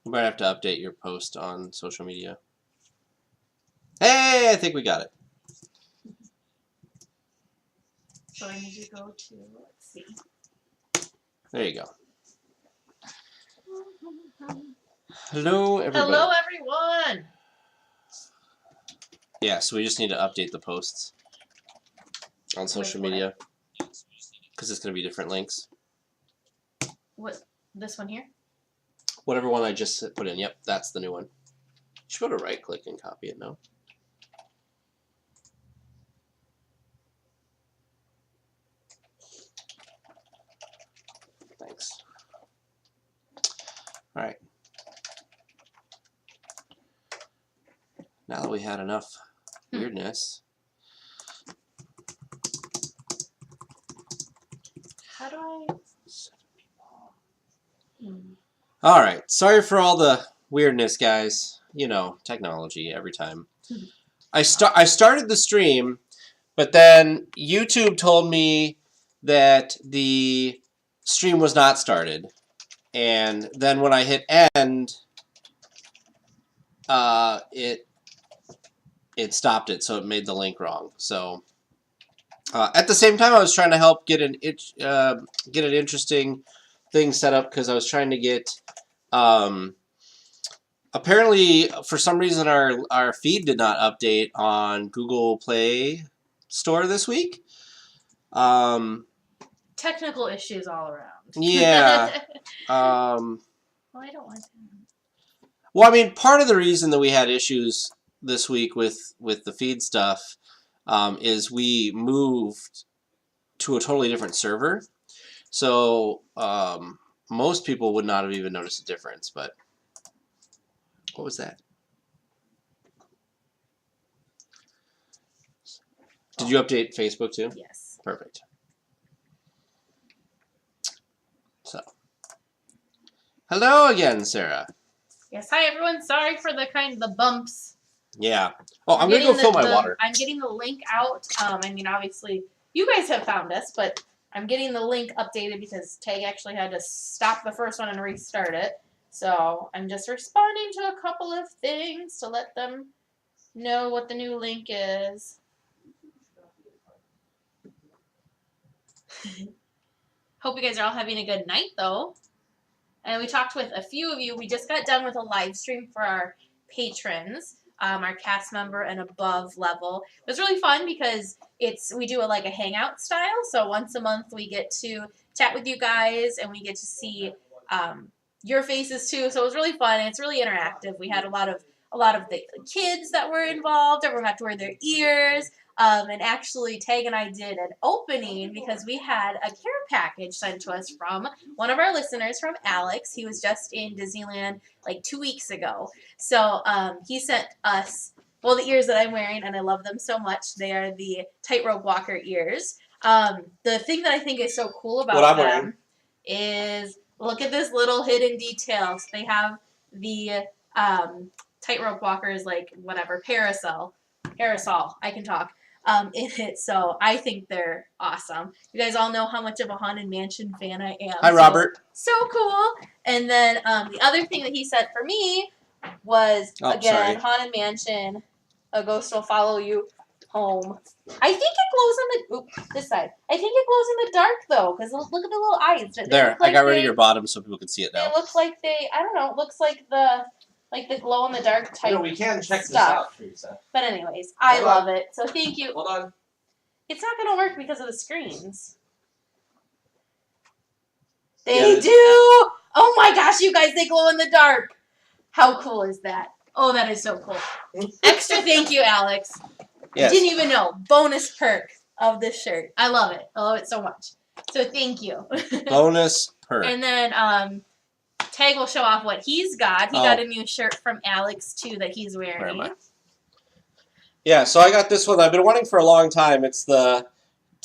You might have to update your post on social media. Hey, I think we got it. So I need to go to, let's see. There you go. Hello, everybody. Hello, everyone. Yeah, so we just need to update the posts on social media because it's going to be different links. What, this one here? Whatever one I just put in. Yep, that's the new one. You should go to right click and copy it now. Thanks. All right. Now that we had enough weirdness. How do I? 7 people. All right. Sorry for all the weirdness, guys. You know, technology every time. I started the stream, but then YouTube told me that the stream was not started. And then when I hit end, it stopped it, so it made the link wrong. So at the same time, I was trying to help get an interesting thing set up because I was trying to get. Apparently, for some reason, our feed did not update on Google Play Store this week. Technical issues all around. Yeah. Well, I don't want to. Well, I mean, part of the reason that we had issues this week with the feed stuff is we moved to a totally different server. So most people would not have even noticed a difference. But what was that? Did you update Facebook too? Yes. Perfect. So, hello again, Sarah. Yes. Hi, everyone. Sorry for the bumps. Yeah. Oh, I'm gonna go fill my water. I'm getting the link out. I mean, obviously, you guys have found us, but I'm getting the link updated because Tag actually had to stop the first one and restart it. So I'm just responding to a couple of things to let them know what the new link is. Hope you guys are all having a good night, though. And we talked with a few of you. We just got done with a live stream for our patrons, our cast member and above level. It was really fun because we do a hangout style. So once a month we get to chat with you guys and we get to see your faces too. So it was really fun and it's really interactive. We had a lot of the kids that were involved. Everyone got to wear their ears. And actually, Tag and I did an opening because we had a care package sent to us from one of our listeners, from Alex. He was just in Disneyland 2 weeks ago. So he sent us, well, the ears that I'm wearing, and I love them so much. They are the Tightrope Walker ears. The thing that I think is so cool about them is, look at this little hidden detail. So they have the Tightrope Walkers, parasol. I can talk. In it, so I think they're awesome. You guys all know how much of a Haunted Mansion fan I am. Hi, Robert. So cool. And then the other thing that he said for me was, Haunted Mansion, a ghost will follow you home. I think it glows on this side. I think it glows in the dark, though, because look at the little eyes. There, I got rid of your bottom so people can see it now. It looks like I don't know, it looks like the glow in the dark type. No, we can check this out, Teresa. But anyways, I love it. So thank you. Hold on. It's not going to work because of the screens. They do! Oh my gosh, you guys, they glow in the dark. How cool is that? Oh, that is so cool. Extra thank you, Alex. Yes. Didn't even know. Bonus perk of this shirt. I love it. I love it so much. So thank you. Bonus perk. And then Tag will show off what he's got. He got a new shirt from Alex, too, that he's wearing. Where am I? Yeah, so I got this one I've been wanting for a long time. It's got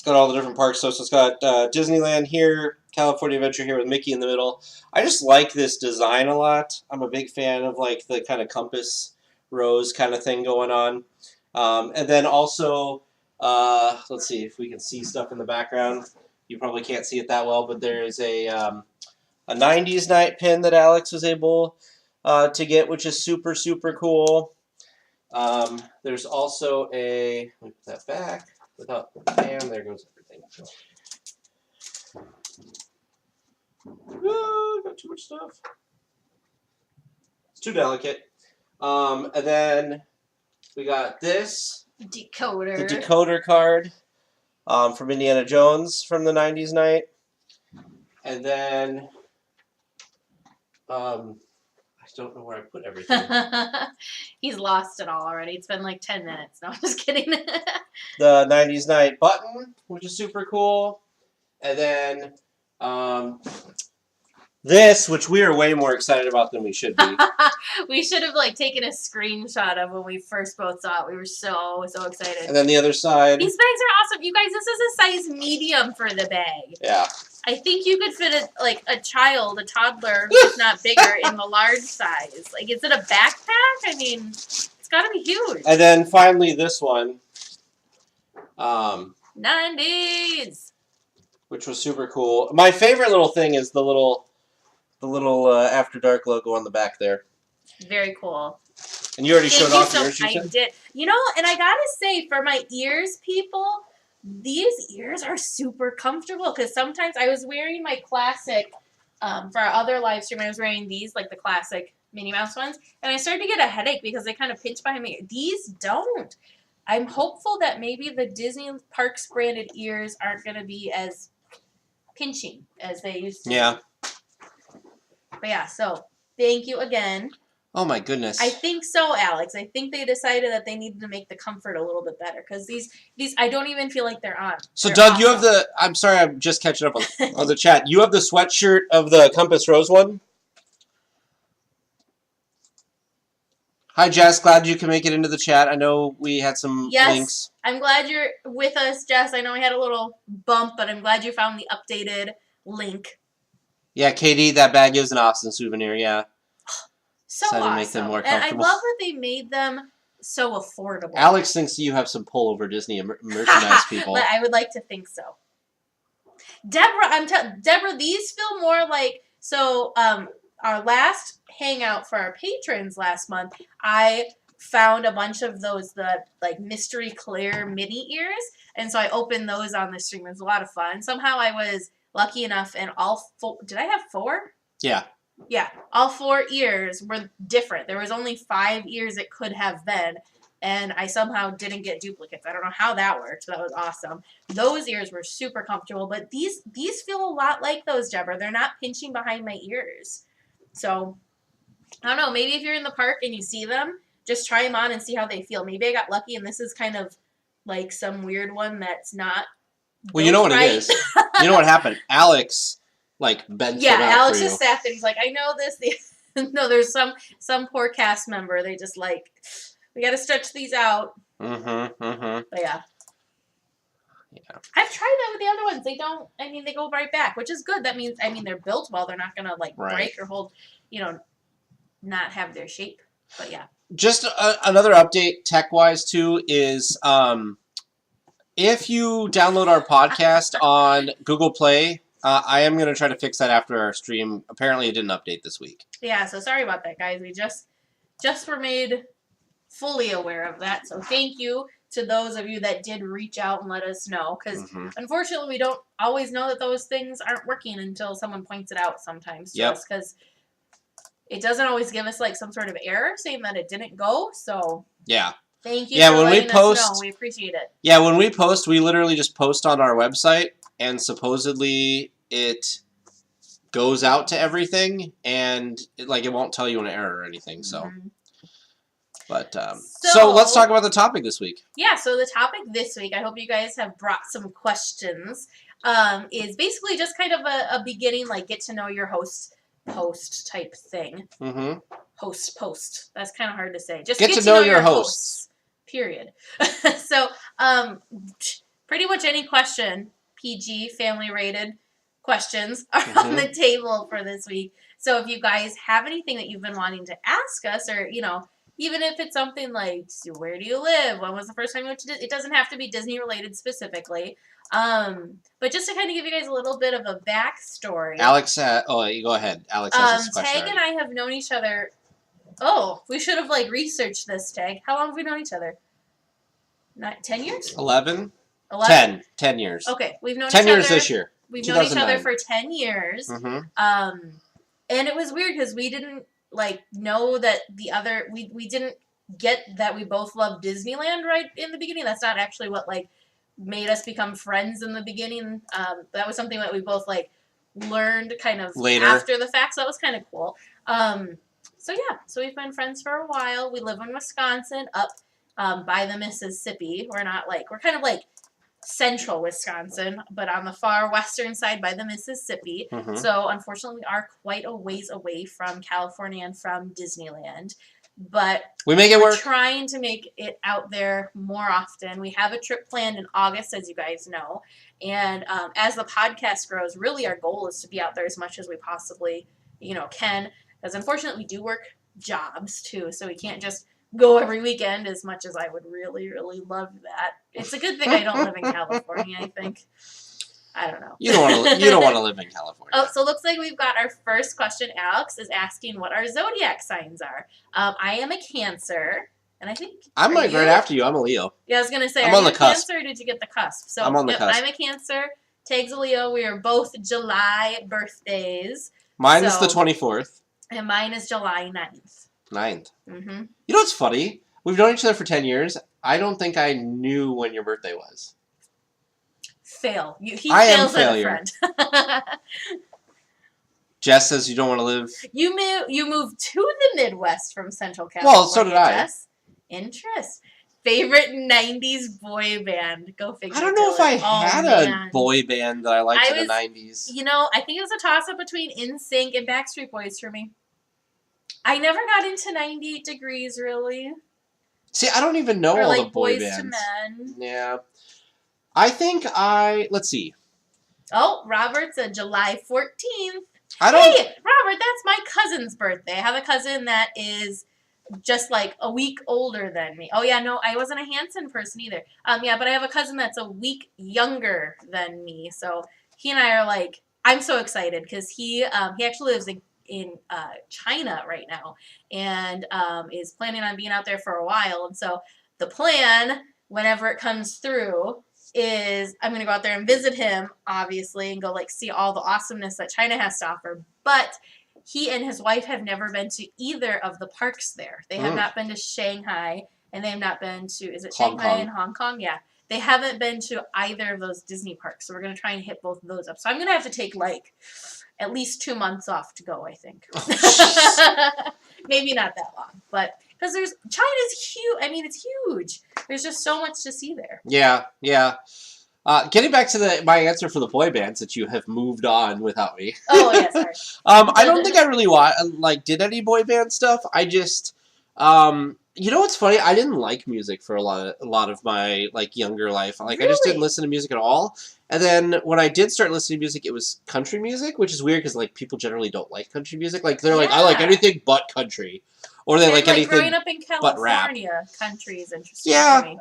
all the different parks. So it's got Disneyland here, California Adventure here with Mickey in the middle. I just like this design a lot. I'm a big fan of the kind of compass rose kind of thing going on. And then also, let's see if we can see stuff in the background. You probably can't see it that well, but there is a 90s night pin that Alex was able to get, which is super, super cool. There's also a, let me put that back, without, and there goes everything. Got too much stuff. It's too delicate. And then we got this. Decoder. The decoder card from Indiana Jones from the 90s night. And then I don't know where I put everything. He's lost it all already. It's been like 10 minutes. No, I'm just kidding. The 90s night button, which is super cool. And then this, which we are way more excited about than we should be. We should have like taken a screenshot of when we first both saw it. We were so excited. And then the other side. These bags are awesome. You guys, this is a size medium for the bag. Yeah. I think you could fit a child, a toddler, if not bigger, in the large size. Like, is it a backpack? I mean, it's got to be huge. And then finally this one. 90s. Which was super cool. My favorite little thing is the little After Dark logo on the back there. Very cool. And you already showed off yours, you I said? did. You know, and I gotta say, for my ears, people, these ears are super comfortable. Because sometimes I was wearing my classic, for our other live stream, I was wearing these, like the classic Minnie Mouse ones. And I started to get a headache because they kind of pinch behind my ear. These don't. I'm hopeful that maybe the Disney Parks branded ears aren't going to be as pinching as they used to. Yeah. But yeah, so thank you again. Oh my goodness. I think so, Alex. I think they decided that they needed to make the comfort a little bit better because these I don't even feel like they're on. So they're Doug, awesome. you have the. I'm sorry, I'm just catching up on the chat. You have the sweatshirt of the Compass Rose one. Hi, Jess. Glad you can make it into the chat. I know we had some links. I'm glad you're with us, Jess. I know we had a little bump, but I'm glad you found the updated link. Yeah, Katie, that bag is an Austin souvenir. Yeah. So Decided awesome. to make them more And I comfortable. love that they made them so affordable. Alex thinks you have some pull over Disney merchandise people. But I would like to think so. Deborah, Deborah, these feel more like our last hangout for our patrons last month, I found a bunch of those mystery clear mini ears, and so I opened those on the stream. It was a lot of fun. Somehow I was lucky enough, and all four. Did I have 4? Yeah. Yeah, all 4 ears were different. There was only 5 ears it could have been, and I somehow didn't get duplicates. I don't know how that worked. That was awesome. Those ears were super comfortable, but these feel a lot like those, Deborah. They're not pinching behind my ears. So, I don't know. Maybe if you're in the park and you see them, just try them on and see how they feel. Maybe I got lucky, and this is kind of like some weird one that's not. Well, you know what it is. You know what happened? Alex bent it up Alex for you. just sat there. He's like, I know this. No, there's some poor cast member. They just we got to stretch these out. But yeah. I've tried that with the other ones. They don't. I mean, they go right back, which is good. That means they're built well. They're not gonna break or hold. Not have their shape. But yeah. Just another update tech-wise too is if you download our podcast on Google Play. I am going to try to fix that after our stream. Apparently, it didn't update this week. Yeah, so sorry about that, guys. We just were made fully aware of that. So thank you to those of you that did reach out and let us know. Because unfortunately, we don't always know that those things aren't working until someone points it out sometimes to us. Because it doesn't always give us some sort of error saying that it didn't go. So yeah. Thank you for letting us know. We appreciate it. Yeah, when we post, we literally just post on our website. And supposedly it goes out to everything, and it won't tell you an error or anything. So, but so let's talk about the topic this week. Yeah. So the topic this week, I hope you guys have brought some questions. Is basically just kind of a beginning, get to know your host type thing. Host. That's kind of hard to say. Just get to know your hosts. Period. So, pretty much any question. PG, family rated questions are on the table for this week. So if you guys have anything that you've been wanting to ask us, or, even if it's something like, where do you live? When was the first time you went to Disney? It doesn't have to be Disney related specifically. But just to kind of give you guys a little bit of a backstory. Alex, you go ahead. Alex has this question. Tag and I have known each other Oh, we should have like researched this tag. How long have we known each other? Not 10 years? 11? 11? 10 years. Okay, we've known 10 each years other. this year. We've known each other 2009. for 10 years. Mm-hmm. And it was weird because we didn't like know that the other we didn't get that we both loved Disneyland right in the beginning. That's not actually what like made us become friends in the beginning. That was something that we both like learned kind of Later. after the fact. So that was kind of cool. So yeah, so we've been friends for a while. We live in Wisconsin, up by the Mississippi. We're kind of like central Wisconsin, but on the far western side by the Mississippi. Mm-hmm. So unfortunately, we are quite a ways away from California and from Disneyland. But we make it we're work. trying to make it out there more often. We have a trip planned in August, as you guys know. And as the podcast grows, really our goal is to be out there as much as we possibly, can. Because unfortunately, we do work jobs too, so we can't just go every weekend as much as I would really, really love that. It's a good thing I don't live in California, I think. I don't know. You don't want to live in California. Oh, so it looks like we've got our first question. Alex is asking what our zodiac signs are. I am a Cancer, and I think I'm like right after you. I'm a Leo. Yeah, I was gonna say, I'm are on you the a cusp. Cancer or did you get the cusp? So I'm on the cusp. I'm a Cancer. Tag's a Leo. We are both July birthdays. Mine's the 24th. And mine is July 9th. 9th. Mm-hmm. You know what's funny? We've known each other for 10 years. I don't think I knew when your birthday was. Fail. He I am fails as a failure. friend. Jess says you don't want to live. You moved to the Midwest from Central California. Well, so did I. Jess. Interest. Favorite 90s boy band. Go figure. I don't know if I had man. a boy band that I liked in the 90s. I think it was a toss-up between NSYNC and Backstreet Boys for me. I never got into 98 Degrees, really. See, I don't even know or all like the boy Boys bands. to Men. Yeah. Let's see. Oh, Robert's a July 14th. I don't. Hey, Robert, that's my cousin's birthday. I have a cousin that is just like a week older than me. Oh yeah, no, I wasn't a Hanson person either. Yeah, but I have a cousin that's a week younger than me. So he and I are like, I'm so excited because he actually lives in China right now and is planning on being out there for a while. And so the plan, whenever it comes through, is I'm going to go out there and visit him, obviously, and go like see all the awesomeness that China has to offer. But he and his wife have never been to either of the parks there. They have not been to Shanghai, and they have not been to, is it Shanghai and Hong Kong? Yeah. They haven't been to either of those Disney parks. So we're going to try and hit both of those up. So I'm going to have to take like at least 2 months off to go, I think. Oh, maybe not that long, but because China's huge. I mean, it's huge. There's just so much to see there. Yeah. Getting back to my answer for the boy bands that you have moved on without me. Oh yeah, sorry. I don't think I really did any boy band stuff. I just, you know what's funny? I didn't like music for a lot of my younger life. I just didn't listen to music at all. And then when I did start listening to music, it was country music, which is weird because people generally don't like country music. They're like, I like anything but country. Or they like anything growing up in California, country is interesting for me.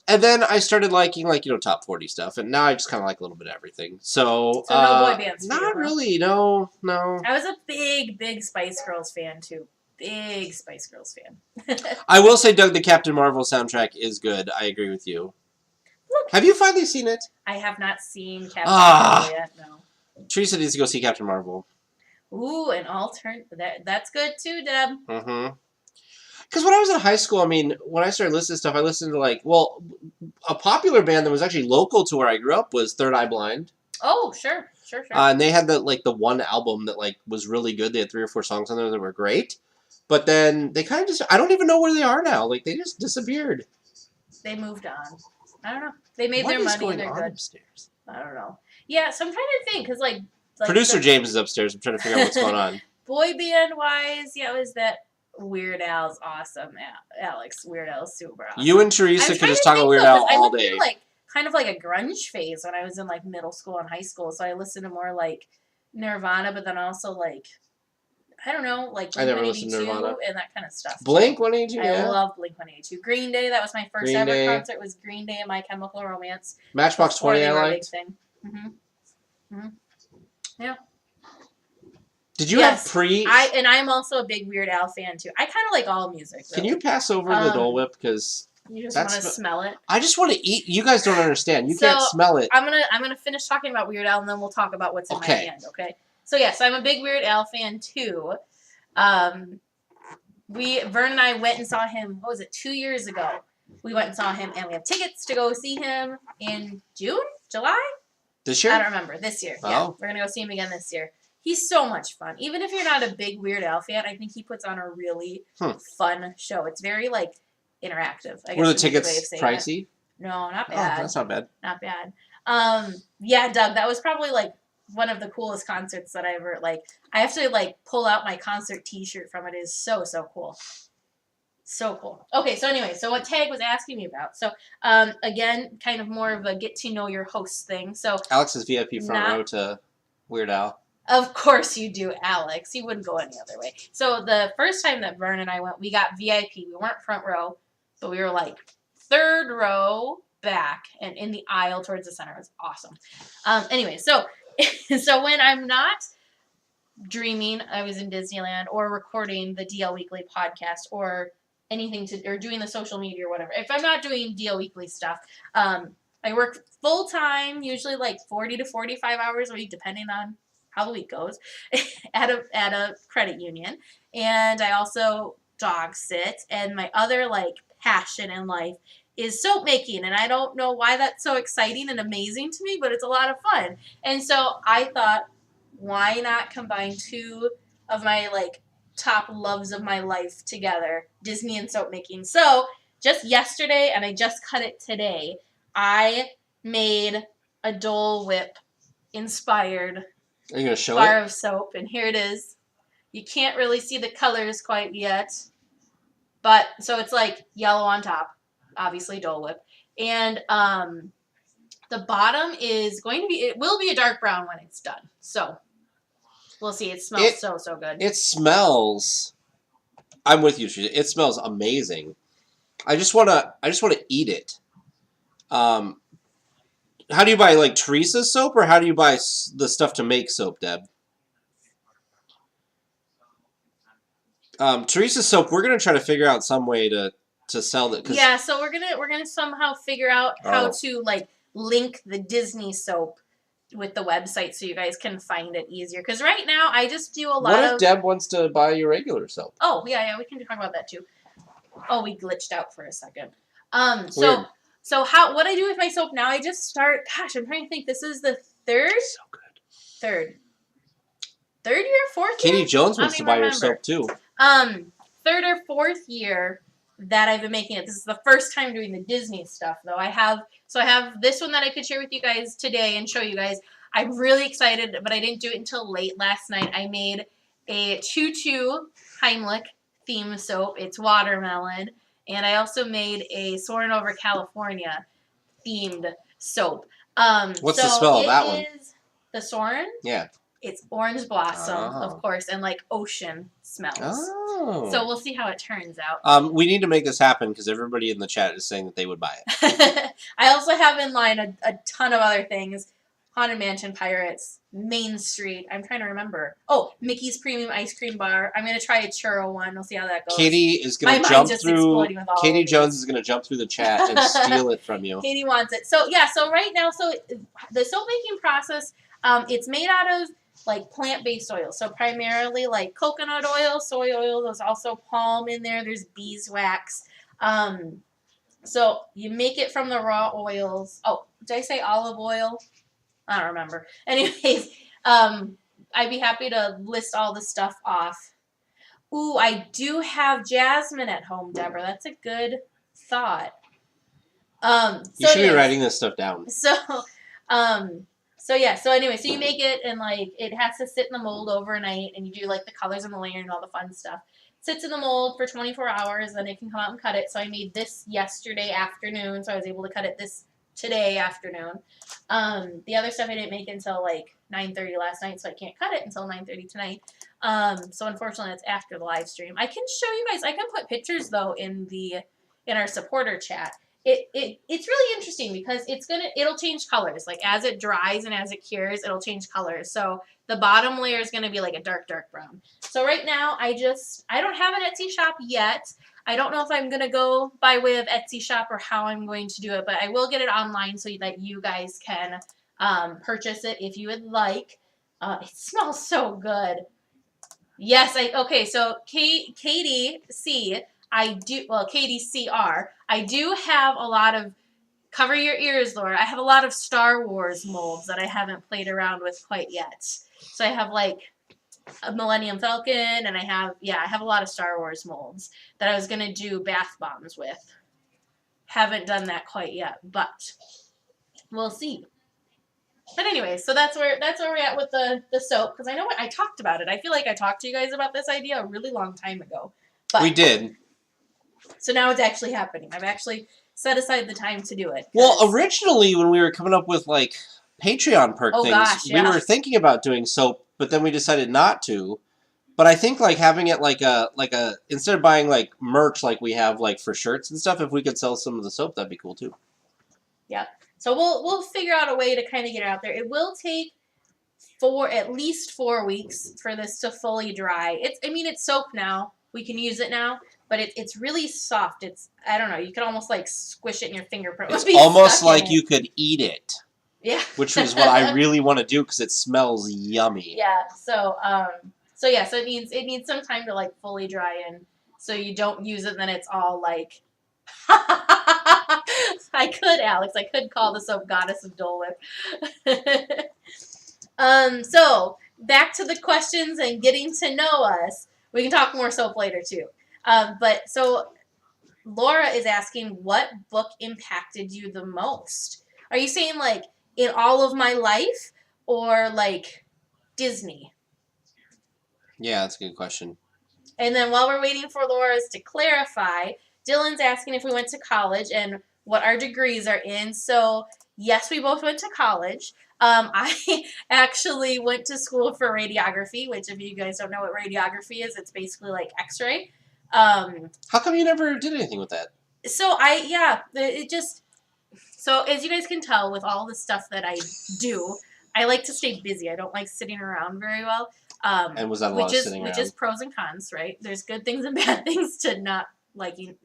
And then I started liking top 40 stuff, and now I just kind of like a little bit of everything. So no boy bands. Not really. No. I was a big Spice Girls fan too. Big Spice Girls fan. I will say, Doug, the Captain Marvel soundtrack is good. I agree with you. Look, have you finally seen it? I have not seen Captain Marvel yet. No. Teresa needs to go see Captain Marvel. Ooh, an that's good too, Deb. Mm-hmm. Because when I was in high school, when I started listening to stuff, I listened to a popular band that was actually local to where I grew up was Third Eye Blind. Oh, sure. And they had the one album that was really good. They had 3 or 4 songs on there that were great. But then they kind of just, I don't even know where they are now. They just disappeared. They moved on. I don't know. They made their money and they're good. Upstairs? I don't know. Yeah, so I'm trying to think because Producer James is upstairs. I'm trying to figure out what's going on. Boy band wise, yeah, it was that Weird Al's awesome. Alex, Weird Al's super awesome. You and Teresa could just talk about Weird Al all day. I went through kind of a grunge phase when I was in middle school and high school. So I listened to more Nirvana, but then also I don't know, I never listened to Nirvana and that kind of stuff. Blink 182. I love Blink 182. Green Day, that was my first Green ever Day. concert. Was Green Day and My Chemical Romance. Matchbox 20, I liked. Mm-hmm. Mm-hmm. Yeah. Did you have pre? I'm also a big Weird Al fan too. I kind of like all music. Really. Can you pass over the Dole Whip because you just want to smell it? I just want to eat. You guys don't understand. You can't smell it. I'm gonna finish talking about Weird Al and then we'll talk about what's in my hand. Okay. So yes, I'm a big Weird Al fan too. Vern and I went and saw him. What was it? 2 years ago. We went and saw him, and we have tickets to go see him in June, July. This year? I don't remember. This year. Oh. Yeah, we're gonna go see him again this year. He's so much fun. Even if you're not a big Weird Al fan, I think he puts on a really fun show. It's very like interactive. I guess were the tickets pricey? It. No, not bad. Oh, that's not bad. Not bad. Yeah, Doug, that was probably like one of the coolest concerts that I ever like. I have to like pull out my concert T-shirt from it. It is so cool. So cool. Okay, so anyway, so what Tag was asking me about. So again, kind of more of a get to know your host thing. So Alex is VIP front row to Weird Al. Of course you do, Alex. You wouldn't go any other way. So the first time that Vern and I went, we got VIP. We weren't front row, but we were like third row back and in the aisle towards the center. It was awesome. Anyway, so when I'm not dreaming I was in Disneyland or recording the DL Weekly podcast or anything or doing the social media or whatever, if I'm not doing DL Weekly stuff, I work full time, usually like 40 to 45 hours a week, depending on how the week goes, at a credit union. And I also dog sit. And my other like passion in life is soap making. And I don't know why that's so exciting and amazing to me, but it's a lot of fun. And so I thought, why not combine two of my like top loves of my life together, Disney and soap making. So just yesterday, and I just cut it today, I made a Dole Whip inspired Are you gonna show bar of soap, and here it is. You can't really see the colors quite yet, but so it's like yellow on top, obviously Dole Whip, and the bottom is going to be, it will be a dark brown when it's done. So we'll see. It smells so good. It smells. I'm with you. It smells amazing. I just wanna eat it. How do you buy, like, Teresa's soap, or how do you buy the stuff to make soap, Deb? Teresa's soap, we're going to try to figure out some way to sell that. Yeah, so we're gonna somehow figure out how to, like, link the Disney soap with the website so you guys can find it easier. Because right now, I just do a lot of... What if Deb wants to buy your regular soap? Oh, yeah, we can talk about that, too. Oh, we glitched out for a second. Weird. So what I do with my soap now, I just start, gosh, I'm trying to think. This is the third? So good. Third year, fourth year? Katie Jones wants to buy your soap, too. Third or fourth year that I've been making it. This is the first time doing the Disney stuff, though. I have this one that I could share with you guys today and show you guys. I'm really excited, but I didn't do it until late last night. I made a Choo Choo Heimlich theme soap. It's watermelon. And I also made a Soarin' Over California themed soap. What's the spell of that one? The Soarin'? Yeah. It's orange blossom, of course, and like ocean smells. Oh. So we'll see how it turns out. We need to make this happen because everybody in the chat is saying that they would buy it. I also have in line a ton of other things. Haunted Mansion Pirates, Main Street. I'm trying to remember. Oh, Mickey's Premium Ice Cream Bar. I'm going to try a churro one. We'll see how that goes. Katie is going to jump through. Katie Jones is going to jump through the chat and steal it from you. Katie wants it. So, yeah, so right now, the soap making process, it's made out of like plant-based oil. So primarily like coconut oil, soy oil. There's also palm in there. There's beeswax. So you make it from the raw oils. Oh, did I say olive oil? I don't remember. Anyways, I'd be happy to list all the stuff off. Ooh, I do have jasmine at home, Deborah. That's a good thought. You should be writing this stuff down. So anyway, so you make it and like it has to sit in the mold overnight and you do like the colors and the layering and all the fun stuff. Sits in the mold for 24 hours, then it can come out and cut it. So I made this yesterday afternoon, so I was able to cut it today afternoon. The other stuff I didn't make until like 9:30 last night, so I can't cut it until 9:30 tonight. So unfortunately, it's after the live stream. I can show you guys. I can put pictures though in our supporter chat it's really interesting because it'll change colors. Like as it dries and as it cures, it'll change colors. So the bottom layer is gonna be like a dark brown. So right now I don't have an Etsy shop yet. I don't know if I'm gonna go by way of Etsy shop or how I'm going to do it, but I will get it online so that you guys can purchase it if you would like. It smells so good. Yes, okay, so Katie C, Katie CR, I do have a lot of, cover your ears, Laura, I have a lot of Star Wars molds that I haven't played around with quite yet. So I have like a Millennium Falcon, and I have a lot of Star Wars molds that I was going to do bath bombs with. Haven't done that quite yet, but we'll see. But anyway, so that's where we're at with the soap, because I know I talked about it. I feel like I talked to you guys about this idea a really long time ago. But we did. So now it's actually happening. I've actually set aside the time to do it. Well, originally when we were coming up with like Patreon perk things, we were thinking about doing soap, but then we decided not to. But I think like having it like a instead of buying like merch like we have like for shirts and stuff, if we could sell some of the soap, that'd be cool too. Yeah. So we'll figure out a way to kind of get it out there. It will take at least 4 weeks for this to fully dry. It's soap now. We can use it now, but it's really soft. I don't know. You could almost like squish it in your fingerprint. It's almost like you could eat it. Yeah. Which is what I really want to do because it smells yummy. Yeah. So it needs some time to like fully dry in, so you don't use it. Then it's all like. Alex. I could call the soap goddess of Dole Whip. So back to the questions and getting to know us. We can talk more soap later too. But so Laura is asking, what book impacted you the most? Are you saying like in all of my life or like Disney? Yeah, that's a good question. And then while we're waiting for Laura's to clarify, Dylan's asking if we went to college and what our degrees are in. So yes, we both went to college. I actually went to school for radiography, which if you guys don't know what radiography is, it's basically like x-ray. How come you never did anything with that? So so as you guys can tell with all the stuff that I do, I like to stay busy. I don't like sitting around very well. And was that a lot of sitting around? Which is pros and cons, right? There's good things and bad things to not liking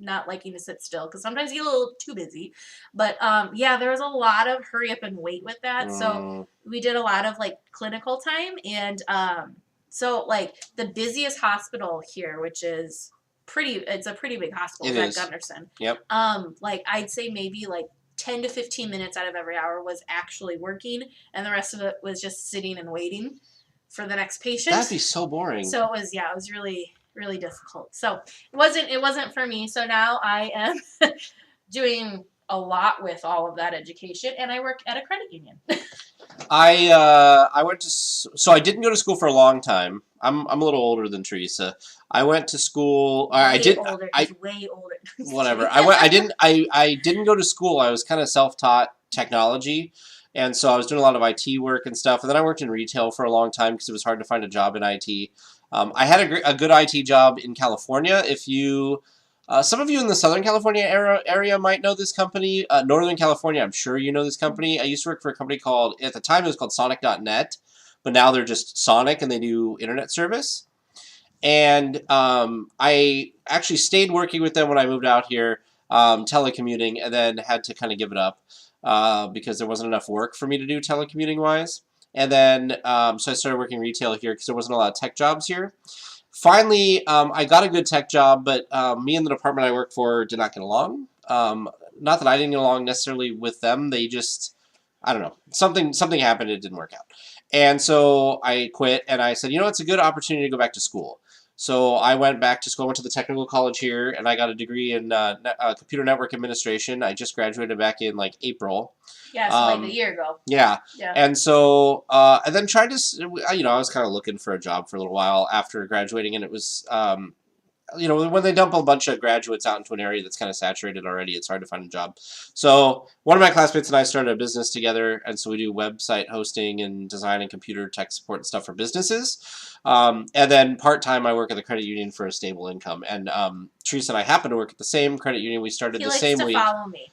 to sit still, because sometimes you get a little too busy. But there was a lot of hurry up and wait with that. So we did a lot of like clinical time, and so like the busiest hospital here, which is it's a pretty big hospital, at Gunderson. Yep. Like I'd say maybe like 10 to 15 minutes out of every hour was actually working, and the rest of it was just sitting and waiting for the next patient. That'd be so boring. So it was really, really difficult. So it wasn't for me. So now I am doing a lot with all of that education, and I work at a credit union. I went to I didn't go to school for a long time. I'm a little older than Teresa. I went to school. Way older. Whatever. I didn't go to school. I was kind of self-taught technology. And so I was doing a lot of IT work and stuff. And then I worked in retail for a long time because it was hard to find a job in IT. I had a good IT job in California. If you, some of you in the Southern California area might know this company. Northern California, I'm sure you know this company. I used to work for a company at the time it was called Sonic.net. But now they're just Sonic and they do internet service. And I actually stayed working with them when I moved out here, telecommuting, and then had to kind of give it up. Because there wasn't enough work for me to do telecommuting-wise. And then, so I started working retail here because there wasn't a lot of tech jobs here. Finally, I got a good tech job, but me and the department I worked for did not get along. Not that I didn't get along necessarily with them. They just, I don't know, something happened, it didn't work out. And so I quit, and I said, it's a good opportunity to go back to school. So I went back to school, went to the technical college here, and I got a degree in computer network administration. I just graduated back in like April. Yeah, so like a year ago. Yeah. And so, and then tried to, I was kind of looking for a job for a little while after graduating, and it was, when they dump a bunch of graduates out into an area that's kind of saturated already, it's hard to find a job. So one of my classmates and I started a business together, and so we do website hosting and design and computer tech support and stuff for businesses. And then part-time I work at the credit union for a stable income. And Teresa and I happen to work at the same credit union. We started the same week. He likes to follow me.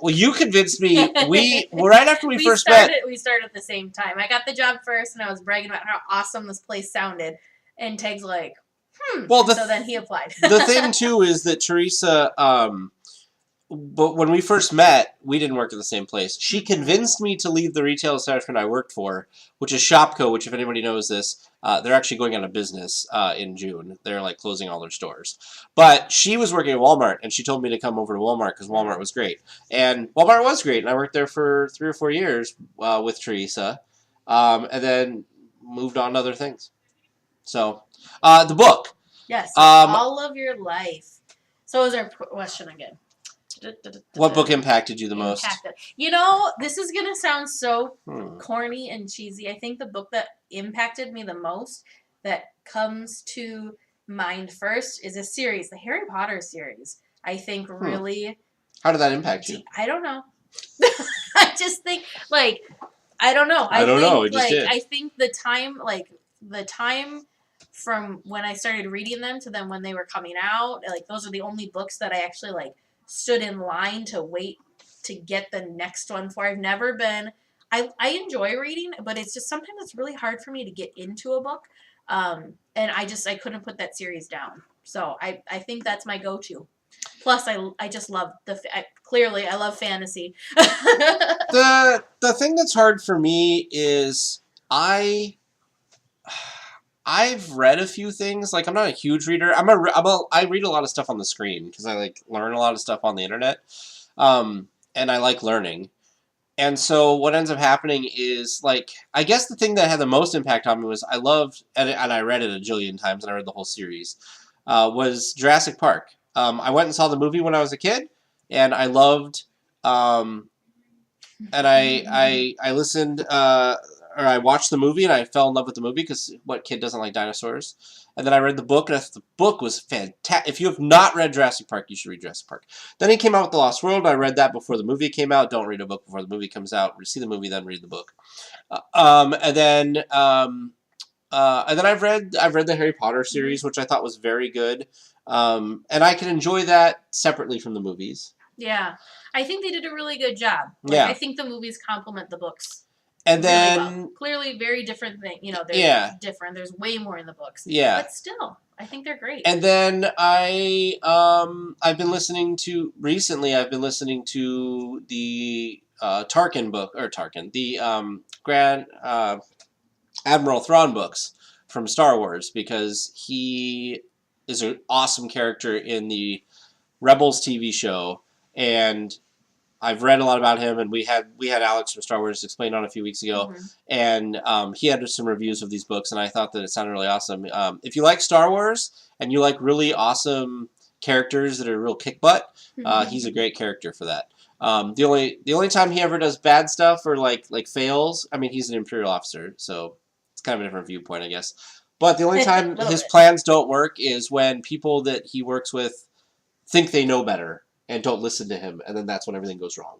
Well, you convinced me. Right after we first met. We started at the same time. I got the job first, and I was bragging about how awesome this place sounded. And Tag's like, Well, so then he applied. The thing too is that Teresa, but when we first met, we didn't work at the same place. She convinced me to leave the retail establishment I worked for, which is Shopko, which, if anybody knows this, they're actually going out of business in June. They're like closing all their stores. But she was working at Walmart, and she told me to come over to Walmart because Walmart was great. And Walmart was great, and I worked there for 3 or 4 years with Teresa, and then moved on to other things. So, the book. Yes, all of your life. So what was our question again? What book impacted you the most? You know, this is going to sound so corny and cheesy. I think the book that impacted me the most, that comes to mind first, is a series, the Harry Potter series. I think really... How did that impact you? I don't know. I just think, like, I don't know. I don't know. It just did. I think the time from when I started reading them to then when they were coming out, like, those are the only books that I actually, like, stood in line to wait to get the next one for. I've never been... I enjoy reading, but it's just sometimes it's really hard for me to get into a book. And I couldn't put that series down. So I think that's my go-to. Plus, I just love clearly I love fantasy. The thing that's hard for me is I've read a few things. Like, I'm not a huge reader. I read a lot of stuff on the screen because I like learn a lot of stuff on the internet, and I like learning. And so what ends up happening is, like, I guess the thing that had the most impact on me was I loved, and I read it a jillion times, and I read the whole series, was Jurassic Park. I went and saw the movie when I was a kid, and I loved, and I listened, or I watched the movie, and I fell in love with the movie, because what kid doesn't like dinosaurs? And then I read the book, and the book was fantastic. If you have not read Jurassic Park, you should read Jurassic Park. Then he came out with The Lost World. I read that before the movie came out. Don't read a book before the movie comes out. See the movie, then read the book. And then I've read the Harry Potter series, which I thought was very good. And I can enjoy that separately from the movies. Yeah, I think they did a really good job. Like, yeah, I think the movies complement the books. And then really well. Clearly, very different thing. You know, they're different. There's way more in the books. Yeah, but still, I think they're great. And then I've been listening to the Tarkin book, the Grand Admiral Thrawn books from Star Wars, because he is an awesome character in the Rebels TV show, and I've read a lot about him, and we had Alex from Star Wars explain on a few weeks ago, and he had some reviews of these books, and I thought that it sounded really awesome. If you like Star Wars and you like really awesome characters that are real kick butt, he's a great character for that. The only time he ever does bad stuff or like fails, I mean, he's an Imperial officer, so it's kind of a different viewpoint, I guess. But the only time his plans don't work is when people that he works with think they know better and don't listen to him, and then that's when everything goes wrong.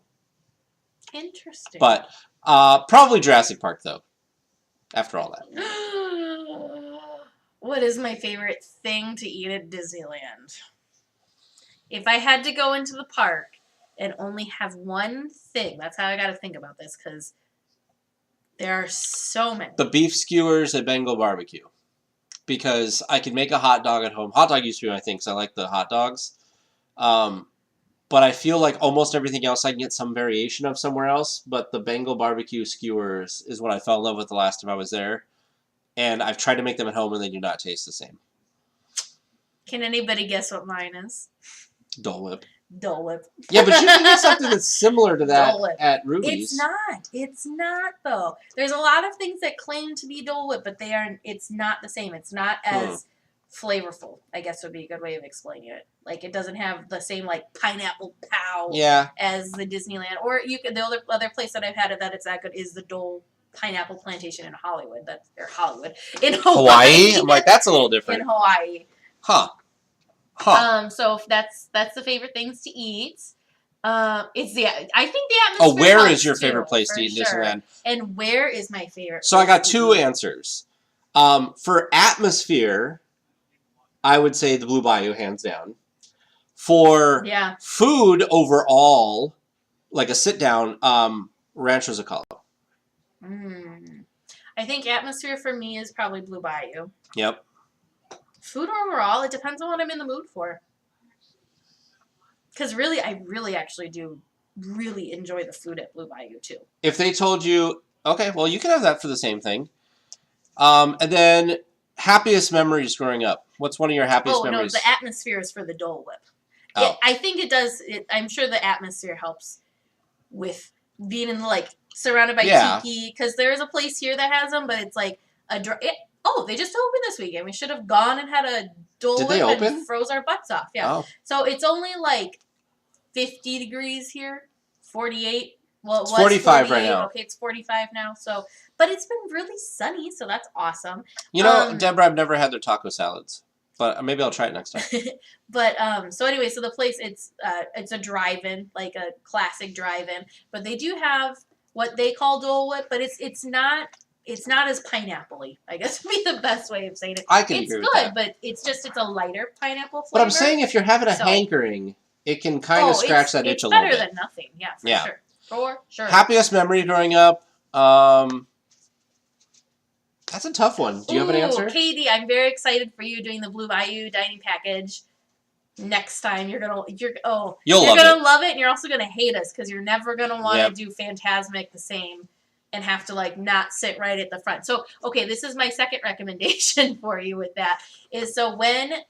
Interesting. But probably Jurassic Park, though, after all that. What is my favorite thing to eat at Disneyland? If I had to go into the park and only have one thing, that's how I got to think about this, because there are so many. The beef skewers at Bengal Barbecue. Because I can make a hot dog at home. Hot dog used to be my thing, because I like the hot dogs. But I feel like almost everything else I can get some variation of somewhere else. But the Bengal barbecue skewers is what I fell in love with the last time I was there. And I've tried to make them at home, and they do not taste the same. Can anybody guess what mine is? Dole Whip. Dole Whip. Yeah, but you can get something that's similar to that at Ruby's. It's not. It's not, though. There's a lot of things that claim to be Dole Whip, but it's not the same. It's not as flavorful, I guess would be a good way of explaining it. Like, it doesn't have the same, like, pineapple pow as the Disneyland. Or the other place that I've had it that it's that good is the Dole Pineapple Plantation in Hollywood. In Hawaii? I'm like, that's a little different. In Hawaii. Huh. So that's the favorite things to eat. I think the atmosphere. Oh, where is your favorite place to eat in Disneyland? And where is my favorite? So I got two answers. For atmosphere, I would say the Blue Bayou, hands down. For Yeah. food overall, like a sit down, Rancho Zacalo. I think atmosphere for me is probably Blue Bayou. Yep. Food overall, it depends on what I'm in the mood for. Because really, I really actually do really enjoy the food at Blue Bayou too. If they told you, okay, well, you can have that for the same thing. And then happiest memories growing up. What's one of your happiest memories? No, the atmosphere is for the Dole Whip. Oh. I think it does. I'm sure the atmosphere helps with being in surrounded by tiki, because there is a place here that has them, but it's like they just opened this weekend. We should have gone and had a Dole Whip and froze our butts off. Yeah. Oh. So it's only 50 degrees here, 48. Well, it was 45 right now. Okay, it's 45 now. So, but it's been really sunny, so that's awesome. Deborah, I've never had their taco salads, but maybe I'll try it next time. But so anyway, so the place it's a drive-in, like a classic drive-in, but they do have what they call Dole Whip, but it's not as pineapple-y, I guess would be the best way of saying it. I can agree with that. It's good, but it's a lighter pineapple flavor. But I'm saying if you're having a hankering, it can kind of scratch that itch a little bit. It's better than nothing, yeah, sure. For sure. Happiest memory growing up? That's a tough one. Do you have an answer? Katie, I'm very excited for you doing the Blue Bayou dining package. Next time you're gonna love it, and you're also gonna hate us because you're never gonna want to do Fantasmic the same and have to not sit right at the front. So okay, this is my second recommendation for you with that is so when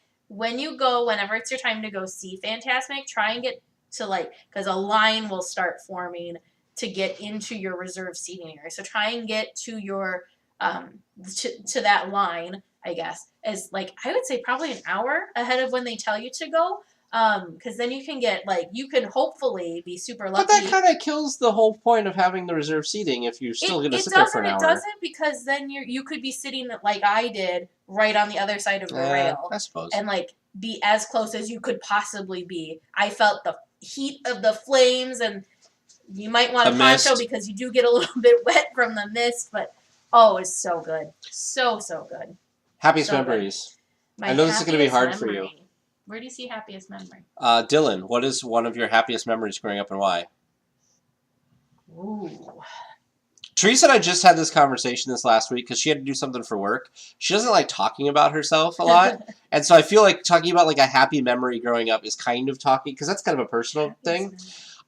you go, whenever it's your time to go see Fantasmic, try and get to because a line will start forming to get into your reserved seating area. So try and get to your to that line, I guess, as I would say probably an hour ahead of when they tell you to go. Because then you can get you can hopefully be super lucky. But that kind of kills the whole point of having the reserved seating if you're still going to sit there for an hour. It doesn't, because then you could be sitting like I did right on the other side of the rail, I suppose, and be as close as you could possibly be. I felt the heat of the flames, and you might want a poncho because you do get a little bit wet from the mist. But it's so good, so good. Happiest memories. I know this is going to be hard for you. Where do you see happiest memory? Dylan, what is one of your happiest memories growing up and why? Ooh. Teresa and I just had this conversation this last week because she had to do something for work. She doesn't like talking about herself a lot. And so I feel like talking about a happy memory growing up is kind of talking, because that's kind of a personal thing.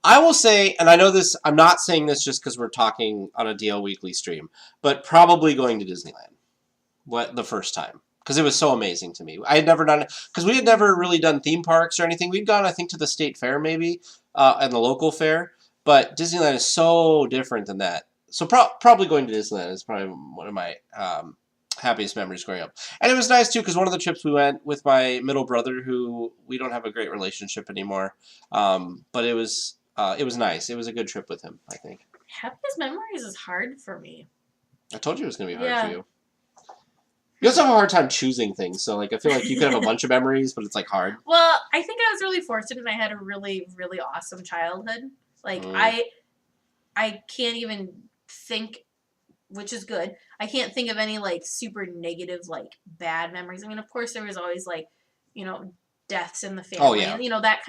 I will say, and I know this, I'm not saying this just because we're talking on a DL Weekly stream, but probably going to Disneyland the first time. Because it was so amazing to me. I had never done it, because we had never really done theme parks or anything. We'd gone, I think, to the state fair maybe, and the local fair. But Disneyland is so different than that. So probably going to Disneyland is probably one of my happiest memories growing up. And it was nice, too, because one of the trips we went with my middle brother, who we don't have a great relationship anymore. But it was nice. It was a good trip with him, I think. Happiest memories is hard for me. I told you it was going to be hard for you. You also have a hard time choosing things, so I feel like you could have a bunch of memories, but it's hard. Well, I think I was really fortunate, and I had a really, really awesome childhood. I can't even think, which is good. I can't think of any super negative bad memories. I mean, of course, there was always deaths in the family, oh, yeah. and that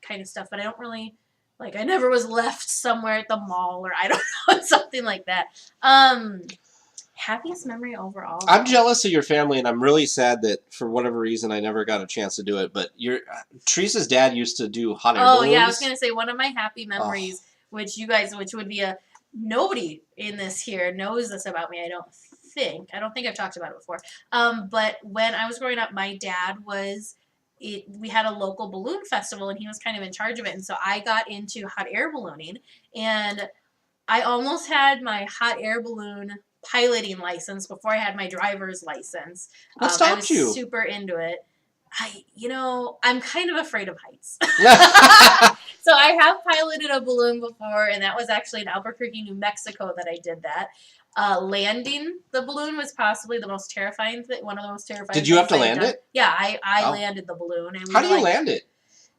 kind of stuff. But I don't really I never was left somewhere at the mall, or I don't know, something like that. Happiest memory overall. I'm jealous of your family, and I'm really sad that for whatever reason I never got a chance to do it. But Teresa's dad used to do hot air balloons. Oh yeah, I was gonna say one of my happy memories, which would be nobody in this here knows this about me. I don't think I've talked about it before. But when I was growing up, my dad we had a local balloon festival, and he was kind of in charge of it, and so I got into hot air ballooning, and I almost had my hot air balloon piloting license before I had my driver's license. What stopped you? I was super into it. I'm kind of afraid of heights. So I have piloted a balloon before, and that was actually in Albuquerque, New Mexico that I did that. Landing the balloon was possibly the most terrifying thing, one of the most terrifying things. Did you have to land it? Yeah, I landed the balloon. And how do you land it?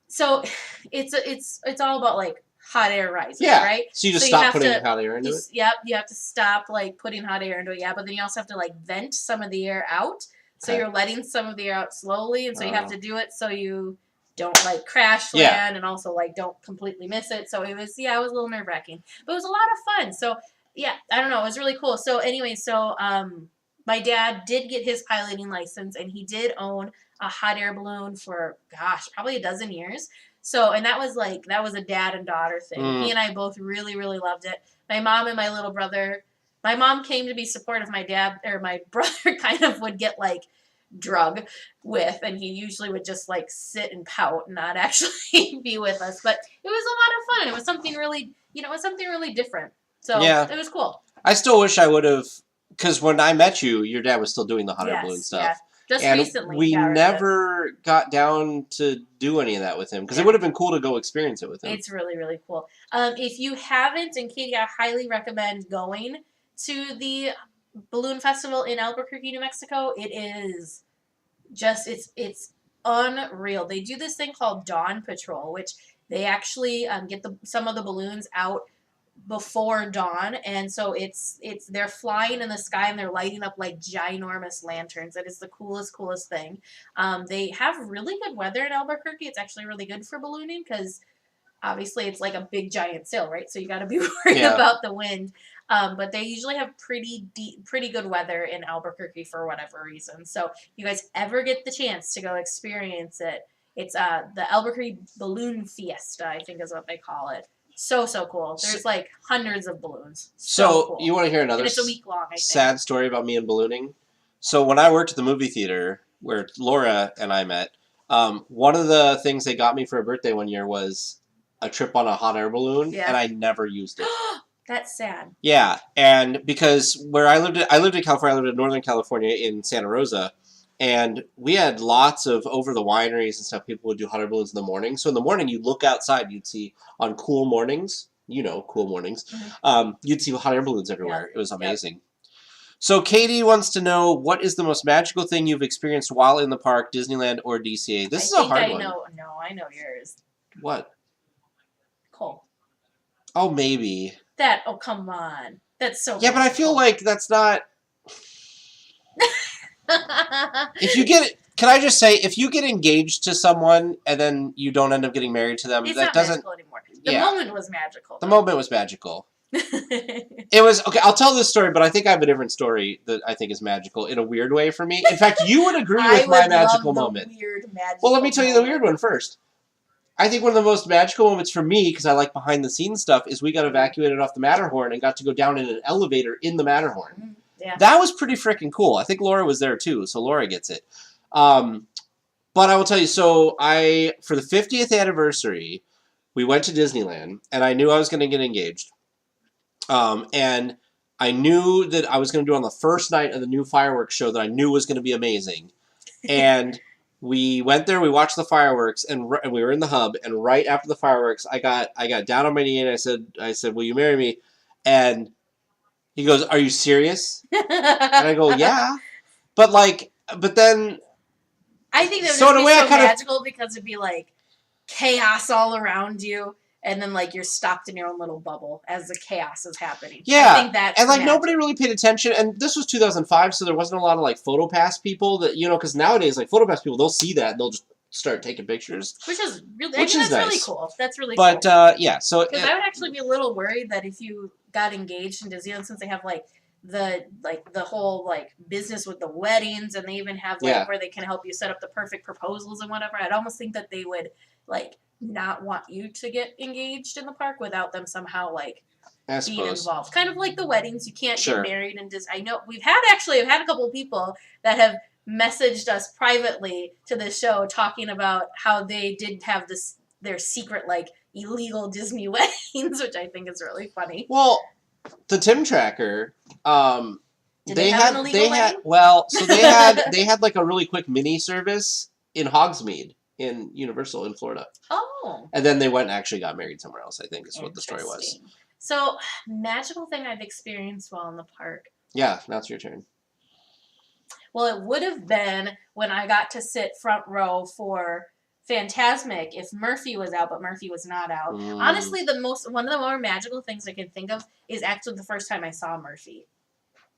So it's all about hot air rising, right? So you just stop putting hot air into it? Yep, you have to stop putting hot air into it, but then you also have to vent some of the air out. So you're letting some of the air out slowly, and so you have to do it so you don't like crash Yeah. land and also like don't completely miss it. So it was a little nerve wracking, but it was a lot of fun. So yeah, I don't know, it was really cool. So anyway, my dad did get his piloting license, and he did own a hot air balloon for probably a dozen years. So, and that was a dad and daughter thing. He and I both really, really loved it. My mom and my little brother. My mom came to be supportive. My dad or my brother kind of would get like drug with, and he usually would just like sit and pout and not actually be with us. But it was a lot of fun. It was something really, different. So Yeah. it was cool. I still wish I would have, because when I met you, your dad was still doing the hot air balloon stuff. Yeah. Just and recently. we never got down to do any of that with him, because it would have been cool to go experience it with him. It's really, really cool. If you haven't, and Katie, I highly recommend going to the balloon festival in Albuquerque, New Mexico. It is just, it's unreal. They do this thing called Dawn Patrol, which they actually get some of the balloons out before dawn, and so they're flying in the sky and they're lighting up like ginormous lanterns. That is the coolest thing. They have really good weather in Albuquerque. It's actually really good for ballooning because obviously it's like a big giant sail, right? So you got to be worried about the wind. But they usually have pretty good weather in Albuquerque for whatever reason. So if you guys ever get the chance to go experience it, it's the Albuquerque Balloon Fiesta, I think is what they call it. So cool. There's like hundreds of balloons. So cool. You want to hear another it's a week long, I think. sad story about me and ballooning? So when I worked at the movie theater where Laura and I met, one of the things they got me for a birthday one year was a trip on a hot air balloon, and I never used it. That's sad. Yeah, and because where I lived in California, I lived in Northern California in Santa Rosa, and we had lots of over the wineries and stuff. People would do hot air balloons in the morning. So in the morning, you'd look outside, you'd see on cool mornings, cool mornings, you'd see hot air balloons everywhere. It was amazing. So Katie wants to know, what is the most magical thing you've experienced while in the park, Disneyland or DCA? This is a hard one. I know yours. What? Cool. Oh, maybe. Oh, come on. That's so Yeah, but I feel like that's not... Can I just say, if you get engaged to someone and then you don't end up getting married to them, it's that not doesn't... magical anymore. The moment was magical. The moment was magical. It was... Okay, I'll tell this story, but I think I have a different story that I think is magical in a weird way for me. In fact, you would agree with my magical moment. Well, let me tell you the weird one first. I think one of the most magical moments for me, because I like behind-the-scenes stuff, is we got evacuated off the Matterhorn and got to go down in an elevator in the Matterhorn. Yeah. That was pretty freaking cool. I think Laura was there too, so Laura gets it. But I will tell you, so for the 50th anniversary, we went to Disneyland, and I knew I was going to get engaged. And I knew that I was going to do it on the first night of the new fireworks show that I knew was going to be amazing. And we went there, we watched the fireworks, and we were in the hub, and right after the fireworks, I got down on my knee, and I said, will you marry me? And he goes, are you serious? And I go, yeah. But then... I think that would be so magical because it'd be like chaos all around you, and then like you're stopped in your own little bubble as the chaos is happening. Yeah, I think that's and like nobody really paid attention, and this was 2005, so there wasn't a lot of like PhotoPass people that because nowadays like PhotoPass people, they'll see that and they'll just start taking pictures, which is really that's nice. Really cool. That's really cool. But yeah, so because I would actually be a little worried that if you got engaged in Disneyland, since they have like the whole like business with the weddings, and they even have where they can help you set up the perfect proposals and whatever, I'd almost think that they would like not want you to get engaged in the park without them somehow like being involved. Kind of like the weddings, you can't get married in Disney. I know I've had a couple of people that have messaged us privately to the show talking about how they did have their secret like illegal Disney weddings, which I think is really funny. Well, the Tim Tracker, they had like a really quick mini service in Hogsmeade in Universal in Florida. Oh. And then they went and actually got married somewhere else, I think is what the story was. So, magical thing I've experienced while in the park. Yeah, now it's your turn. Well, it would have been when I got to sit front row for Fantasmic if Murphy was out, but Murphy was not out. Honestly, one of the more magical things I can think of is actually the first time I saw Murphy.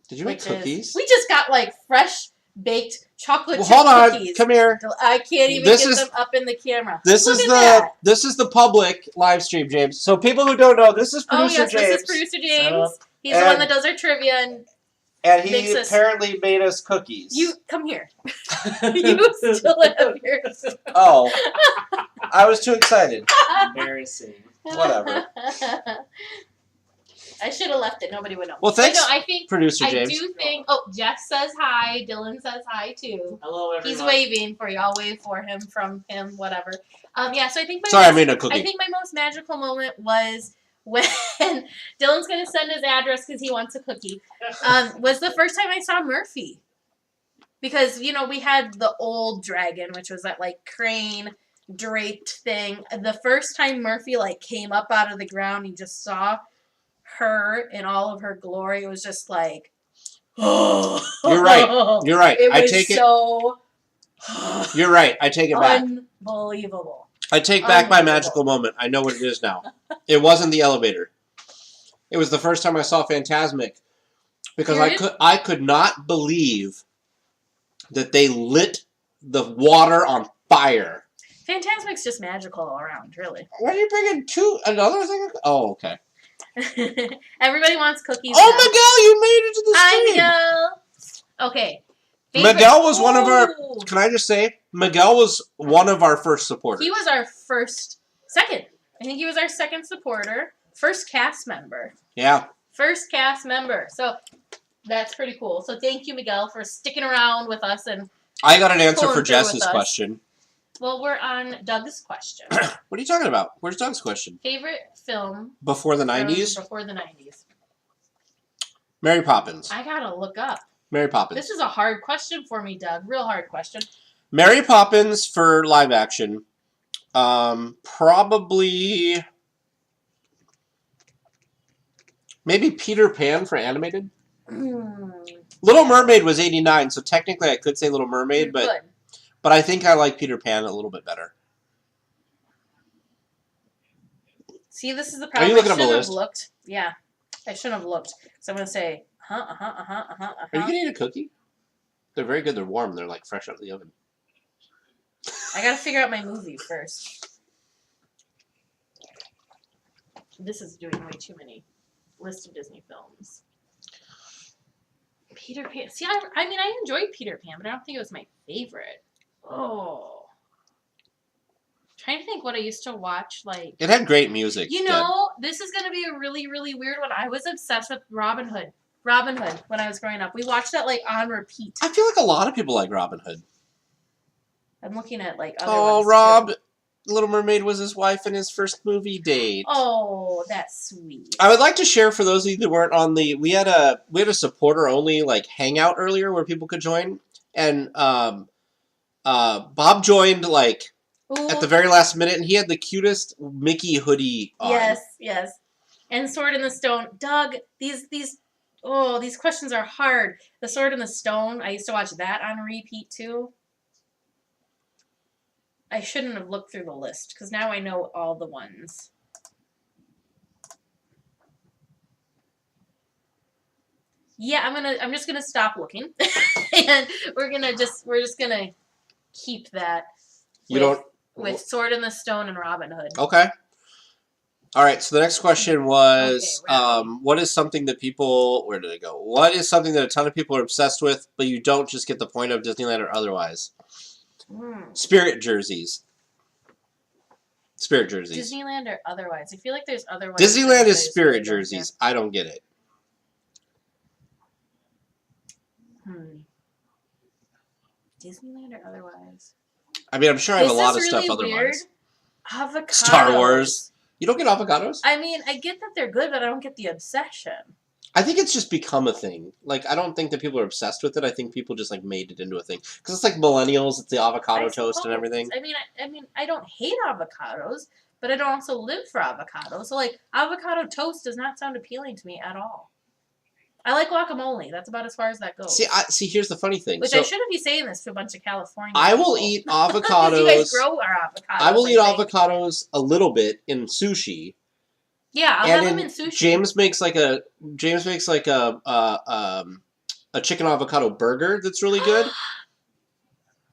Did you make cookies? We just got like fresh baked chocolate chip Hold on, cookies. come here. I can't even This get is- them up in the camera. This Look is at that. this is the public live stream, James. So people who don't know, this is Oh producer yes, James. this is producer James. So, He's the one that does our trivia, and he makes us- apparently made us cookies. you come here. You still have yours. Oh, I was too excited. Embarrassing. Whatever. I should have left it. Nobody would know. Well, thanks, But no, I think producer I James. do think. Oh, Jeff says hi. Dylan says hi too. Hello, everyone. He's waving for you. I'll wave for him from him. Whatever. Yeah. So I think. Sorry, I made a cookie. I think my most magical moment was when Dylan's gonna send his address because he wants a cookie. Was the first time I saw Murphy. Because we had the old dragon, which was that like crane draped thing. The first time Murphy like came up out of the ground, you just saw her in all of her glory. It was just like, oh, You're right. You're right. It was I take so You're right. I take it back. unbelievable. I take back my magical moment. I know what it is now. It wasn't the elevator. It was the first time I saw Phantasmic, because I could not believe that they lit the water on fire. Phantasmic's just magical all around, really. Why are you bringing another thing? Oh, okay. Everybody wants cookies. Oh, now. Miguel, you made it to the stream. Hi, Miguel. Okay. Miguel was one of our. Ooh. Can I just say, Miguel was one of our first supporters. He was our second. I think he was our second supporter. First cast member. Yeah. First cast member. So that's pretty cool. So thank you, Miguel, for sticking around with us. And I got an answer pulling for through Jess's with us. question. Well, we're on Doug's question. What are you talking about? Where's Doug's question? Favorite film Before the from 90s? Before the 90s. Mary Poppins. I gotta look up. Mary Poppins. This is a hard question for me, Doug. Real hard question. Mary Poppins for live action. Probably. Maybe Peter Pan for animated. Little Mermaid was 89, so technically I could say Little Mermaid, Good. but I think I like Peter Pan a little bit better. See, this is the Are problem. you looking I up a shouldn't list? have looked. Yeah, I shouldn't have looked. So I'm gonna say, Are you gonna eat a cookie? They're very good. They're warm. They're like fresh out of the oven. I gotta figure out my movie first. This is doing way too many list of Disney films. Peter Pan. See, I mean, I enjoyed Peter Pan, but I don't think it was my favorite. Oh. Trying to think what I used to watch, like... It had great music. You know, this is going to be a really, really weird one. I was obsessed with Robin Hood. Robin Hood when I was growing up. We watched that, like, on repeat. I feel like a lot of people like Robin Hood. I'm looking at, like, other Oh, ones, Rob, too. Little Mermaid was his wife in his first movie date. Oh, that's sweet. I would like to share for those of you that weren't on the. We had a supporter only like hangout earlier where people could join, and Bob joined like Ooh. at the very last minute, and he had the cutest Mickey hoodie on. Yes. And Sword in the Stone. Doug, these questions are hard. The Sword in the Stone, I used to watch that on repeat too. I shouldn't have looked through the list because now I know all the ones. Yeah, I'm just gonna stop looking, and we're just gonna keep that. With Sword in the Stone and Robin Hood. Okay. All right. So the next question was, Okay, what is something that people? Where did it go? What is something that a ton of people are obsessed with, but you don't just get the point of Disneyland or otherwise? Spirit jerseys. Spirit jerseys. Disneyland or otherwise? I feel like there's other ones. Disneyland is spirit jerseys. I don't get it. Disneyland or otherwise? I mean, I'm sure I have a lot of This is stuff really weird. otherwise. Avocados. Star Wars. You don't get avocados? I mean, I get that they're good, but I don't get the obsession. I think it's just become a thing. Like, I don't think that people are obsessed with it. I think people just like made it into a thing because it's like millennials. It's the avocado toast and everything. I mean, I don't hate avocados, but I don't also live for avocados. So, like, avocado toast does not sound appealing to me at all. I like guacamole. That's about as far as that goes. See, here's the funny thing. Which I shouldn't be saying this to a bunch of California I will people. eat avocados. You guys grow our avocados. I will eat think. avocados a little bit in sushi. Yeah, I'll have them in sushi. James makes like a a chicken avocado burger that's really good.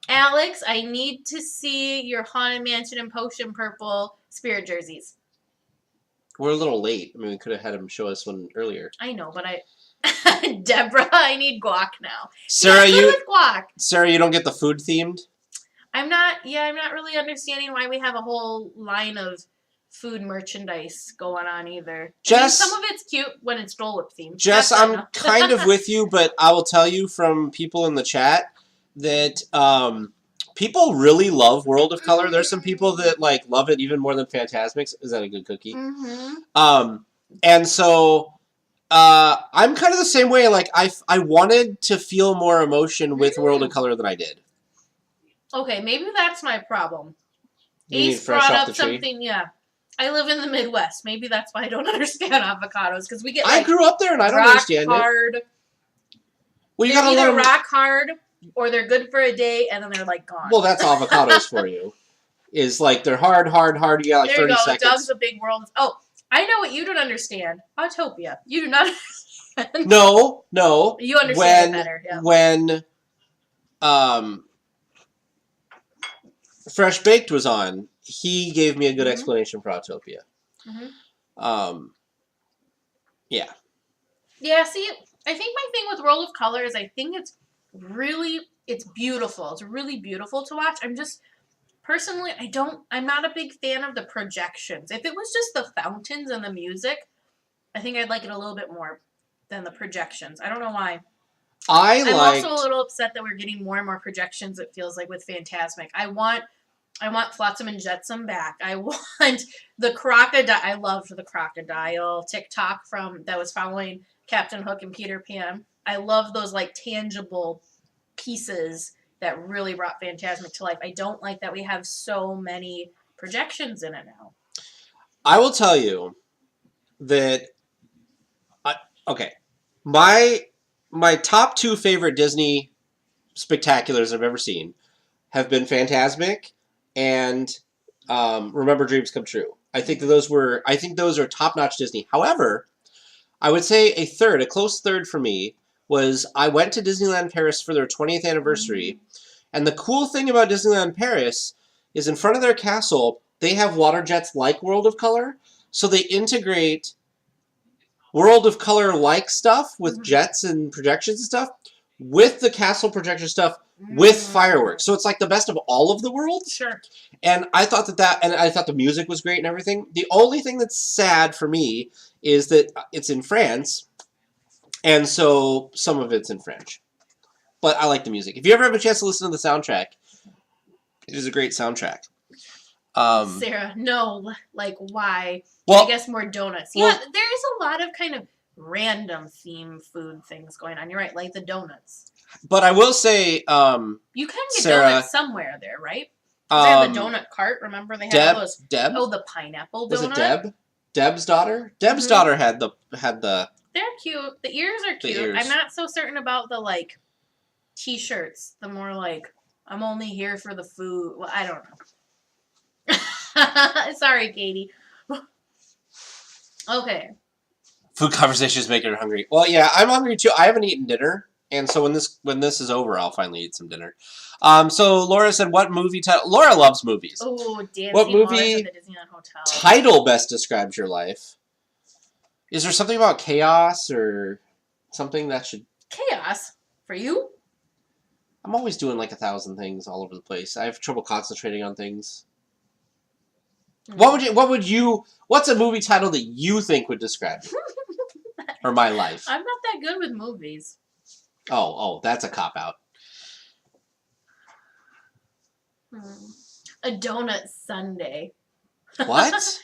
Alex, I need to see your Haunted Mansion and Potion Purple spirit jerseys. We're a little late. I mean, we could have had him show us one earlier. I know, but Deborah, I need guac now. Sarah, with guac. Sarah, you don't get the food themed? I'm not really understanding why we have a whole line of food merchandise going on either. Jess, some of it's cute when it's Dole Whip themed. Jess, I'm kind of with you, but I will tell you from people in the chat that people really love World of Color. There's some people that like love it even more than Fantasmics. Is that a good cookie? Mm-hmm. And so I'm kind of the same way. Like I wanted to feel more emotion with World of Color than I did. Okay, maybe that's my problem. You Ace brought up something. Yeah, I live in the Midwest. Maybe that's why I don't understand avocados because we get. Like, I grew up there and I don't understand hard. it. Well, you they're gotta either learn rock hard or they're good for a day and then they're like gone. Well, that's avocados for you. Is like they're hard. You got like there 30 you go. seconds. Doug's a big world. Oh, I know what you don't understand. Autopia. You do not understand. No. You understand it better. Yeah. When Fresh Baked was on, he gave me a good explanation for Autopia. Yeah. Yeah, see, I think my thing with World of Color is I think it's beautiful. It's really beautiful to watch. I'm just, personally, I'm not a big fan of the projections. If it was just the fountains and the music, I think I'd like it a little bit more than the projections. I don't know why. I'm also a little upset that we're getting more and more projections, it feels like, with Fantasmic. I want Flotsam and Jetsam back. I want the crocodile. I loved the crocodile TikTok that was following Captain Hook and Peter Pan. I love those like tangible pieces that really brought Fantasmic to life. I don't like that we have so many projections in it now. I will tell you that okay. My top two favorite Disney spectaculars I've ever seen have been Fantasmic and Remember Dreams Come True. I think those are top-notch Disney. However, I would say a close third for me was I went to Disneyland Paris for their 20th anniversary. And the cool thing about Disneyland Paris is in front of their castle, they have water jets like World of Color. So they integrate World of Color-like stuff with jets and projections and stuff with the castle projection stuff with fireworks. So it's like the best of all of the worlds. Sure. And I thought and I thought the music was great and everything. The only thing that's sad for me is that it's in France, and so some of it's in French. But I like the music. If you ever have a chance to listen to the soundtrack, it is a great soundtrack. Sarah, no, like why? Well, I guess more donuts. Yeah, there is a lot of kind of random theme food things going on. You're right, like the donuts. But I will say, you can get Sarah, donuts somewhere there, right? They have the donut cart. Remember they had those. Deb. Oh, the pineapple donut. Was it Deb? Deb's daughter. Deb's daughter had the. They're cute. The ears are cute. Ears. I'm not so certain about the like T-shirts. The more like I'm only here for the food. Well, I don't know. Sorry, Katie. Okay. Food conversations make her hungry. Well, yeah, I'm hungry too. I haven't eaten dinner, and so when this is over, I'll finally eat some dinner. So Laura said, "What movie title?" Laura loves movies. Oh, Dancing what movie at the Disneyland Hotel. Title best describes your life? Is there something about chaos or something that should chaos for you? I'm always doing like 1,000 things all over the place. I have trouble concentrating on things. What's a movie title that you think would describe you? Or my life? I'm not that good with movies. Oh, that's a cop-out. A donut sundae. What?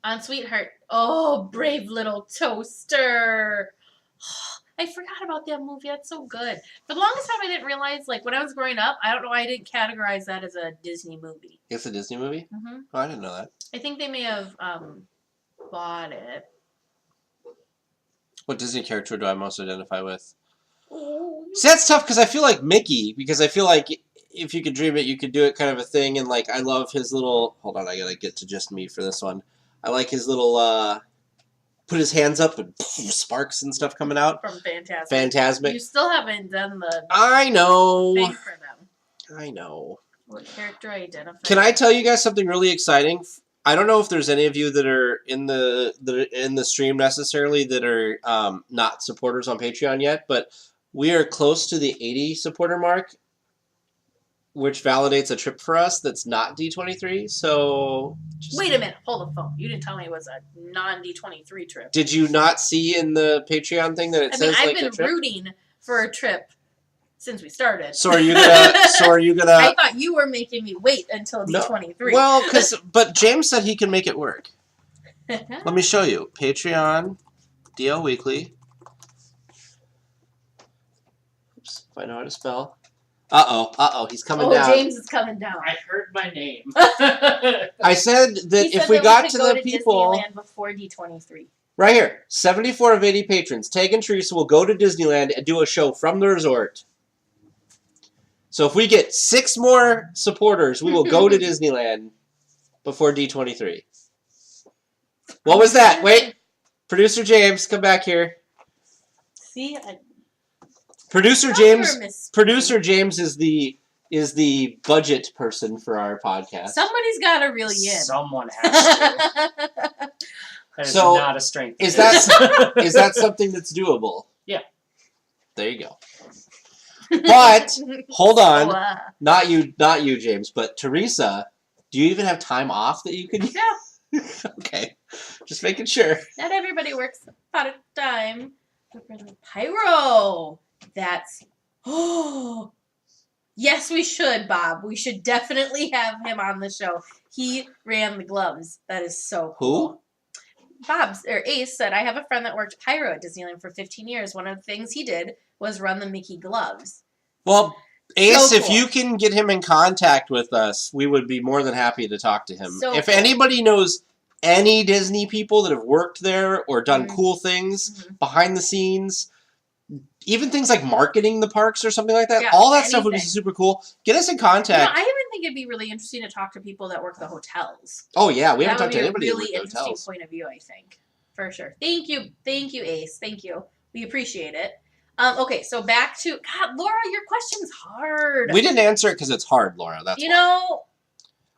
On Sweetheart. Oh, Brave Little Toaster. I forgot about that movie. That's so good. For the longest time, I didn't realize, like, when I was growing up, I don't know why I didn't categorize that as a Disney movie. It's a Disney movie? Mm-hmm. Oh, I didn't know that. I think they may have bought it. What Disney character do I most identify with? Oh. See, that's tough because I feel like Mickey, because I feel like if you could dream it, you could do it kind of a thing, and, like, I love his little... Hold on, I gotta get to just me for this one. I like his little, put his hands up and sparks and stuff coming out. From Fantasmic. Fantasmic. You still haven't done the I know. thing for them. I know. What character identifier? Can I tell you guys something really exciting? I don't know if there's any of you that are in the stream necessarily that are not supporters on Patreon yet, but we are close to the 80 supporter mark, which validates a trip for us that's not D23. So wait a minute, hold the phone. You didn't tell me it was a non D23 trip. Did you not see in the Patreon thing that it says I've like been a trip? rooting for a trip since we started. So are you gonna? I thought you were making me wait until D23. No. Well, but James said he can make it work. Let me show you. Patreon, DLWeekly. Oops, if I know how to spell. Uh-oh, he's coming down. James is coming down. I heard my name. I said that if we got to the people... Disneyland before D23. Right here. 74 of 80 patrons. Tag and Teresa will go to Disneyland and do a show from the resort. So if we get 6 more supporters, we will go to Disneyland before D23. What was that? Wait. Producer James, come back here. See? Producer James is the budget person for our podcast. Somebody's got to reel you in. Someone has to. That is not a strength. Is that something that's doable? Yeah. There you go. But hold on, not you, James, but Teresa. Do you even have time off that you can? Yeah. Okay, just making sure. Not everybody works out of time. Pyro. That's yes, we should, Bob. We should definitely have him on the show. He ran the gloves. That is so cool. Who? Ace said, I have a friend that worked Pyro at Disneyland for 15 years. One of the things he did was run the Mickey gloves. Well, Ace, so cool. If you can get him in contact with us, we would be more than happy to talk to him. So if cool. anybody knows any Disney people that have worked there or done cool things behind the scenes, even things like marketing the parks or something like that, all that stuff would be super cool. Get us in contact. I even think it'd be really interesting to talk to people that work the hotels. Oh, yeah. We haven't talked to anybody that would be a really that works the hotels. interesting point of view, I think. For sure. Thank you, Ace. Thank you. We appreciate it. Okay, so back to... God, Laura, your question's hard. We didn't answer it because it's hard, Laura. That's why.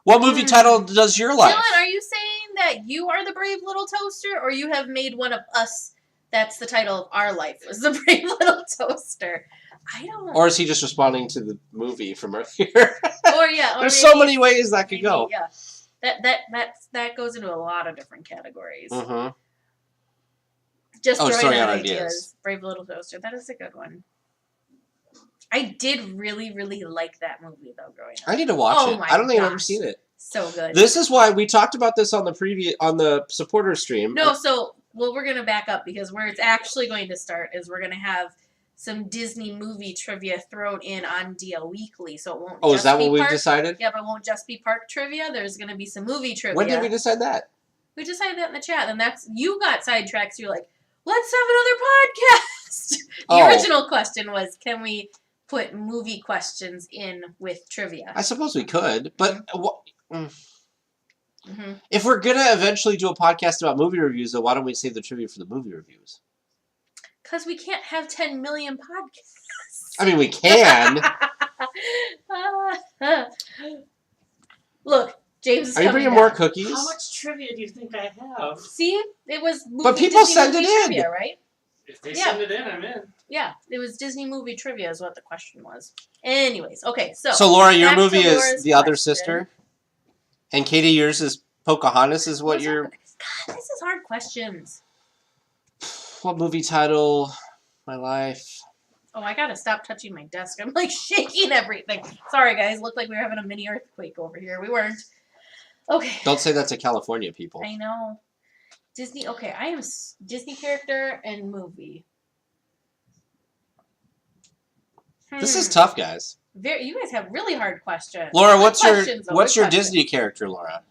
What movie title does your life? Dylan, are you saying that you are the brave little toaster, or you have made one of us that's the title of our life, was the brave little toaster? I don't... Or is he just responding to the movie from earlier? There's so many ways that could go. Yeah. That goes into a lot of different categories. Mm-hmm. Just throwing out ideas. Brave Little Toaster. That is a good one. I did really, really like that movie, though, growing up. I need to watch it. I don't think I've ever seen it. So good. This is why we talked about this on the supporter stream. No, we're going to back up because where it's actually going to start is we're going to have some Disney movie trivia thrown in on DL Weekly, so it won't just be is that what we've decided? Yeah, but it won't just be park trivia. There's going to be some movie trivia. When did we decide that? We decided that in the chat, and you got sidetracked, so you're like, let's have another podcast. The original question was, can we put movie questions in with trivia? I suppose we could, but if we're going to eventually do a podcast about movie reviews, though, why don't we save the trivia for the movie reviews? Because we can't have 10 million podcasts. I mean, we can. Look, James is Are you bringing more cookies? How much trivia do you think I have? See? It was but people Disney send it in. Trivia, right? If they send it in, I'm in. Yeah, it was Disney movie trivia is what the question was. Anyways, okay, so... So, Laura, your movie is The Other Sister? And Katie, yours is Pocahontas is what you're... God, this is hard questions. What movie title? My life. Oh, I gotta stop touching my desk. I'm like shaking everything. Sorry, guys. Looked like we were having a mini earthquake over here. We weren't. Okay. Don't say that to California people. I know. Disney. Okay, I am Disney character and movie. This is tough, guys. You guys have really hard questions. Laura, what's your Disney character, Laura?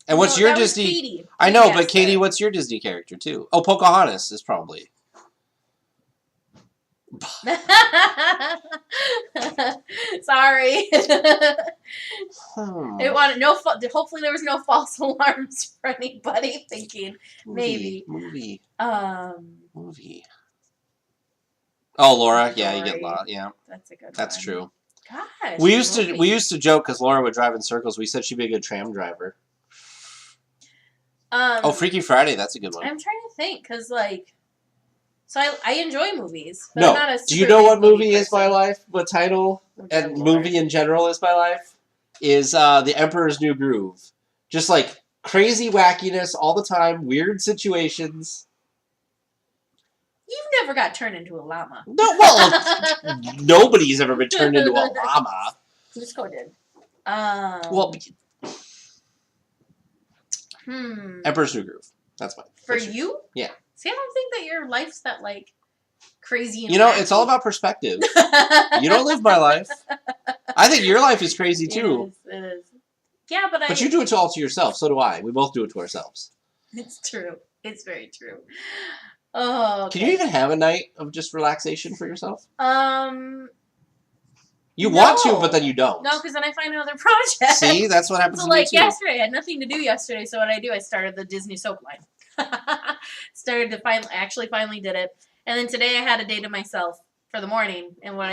And what's your Disney? Katie. I know, but Katie, what's your Disney character too? Oh, Pocahontas is probably. Sorry. It wanted hopefully there was no false alarms for anybody thinking maybe. Movie. Movie. Oh, Laura. Yeah, you get Dory. lost. Yeah, That's a good that's one. true. Gosh. We used to joke because Laura would drive in circles. We said she'd be a good tram driver. Freaky Friday. That's a good one. I'm trying to think because so I enjoy movies. But No. I'm not a Do you super know big what movie is person. my life? What title and Lord. movie in general is my life? Is The Emperor's New Groove. Just like crazy wackiness all the time, weird situations. You've never got turned into a llama. No, well, nobody's ever been turned into a llama. Cusco did. Well, Emperor's New Groove. That's mine. For you? Yeah. See, I don't think that your life's that crazy. And it's all about perspective. You don't live my life. I think your life is crazy too. It is. Yeah, but you do it all to yourself. So do I. We both do it to ourselves. It's true. It's very true. Oh. Okay. Can you even have a night of just relaxation for yourself? You No. want to, but then you don't. No, because then I find another project. See, that's what happens So to me too. yesterday, I had nothing to do yesterday. So what I started the Disney soap line. Finally did it. And then today I had a day to myself for the morning. And what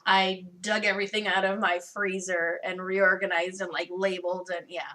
I dug everything out of my freezer and reorganized and labeled and yeah.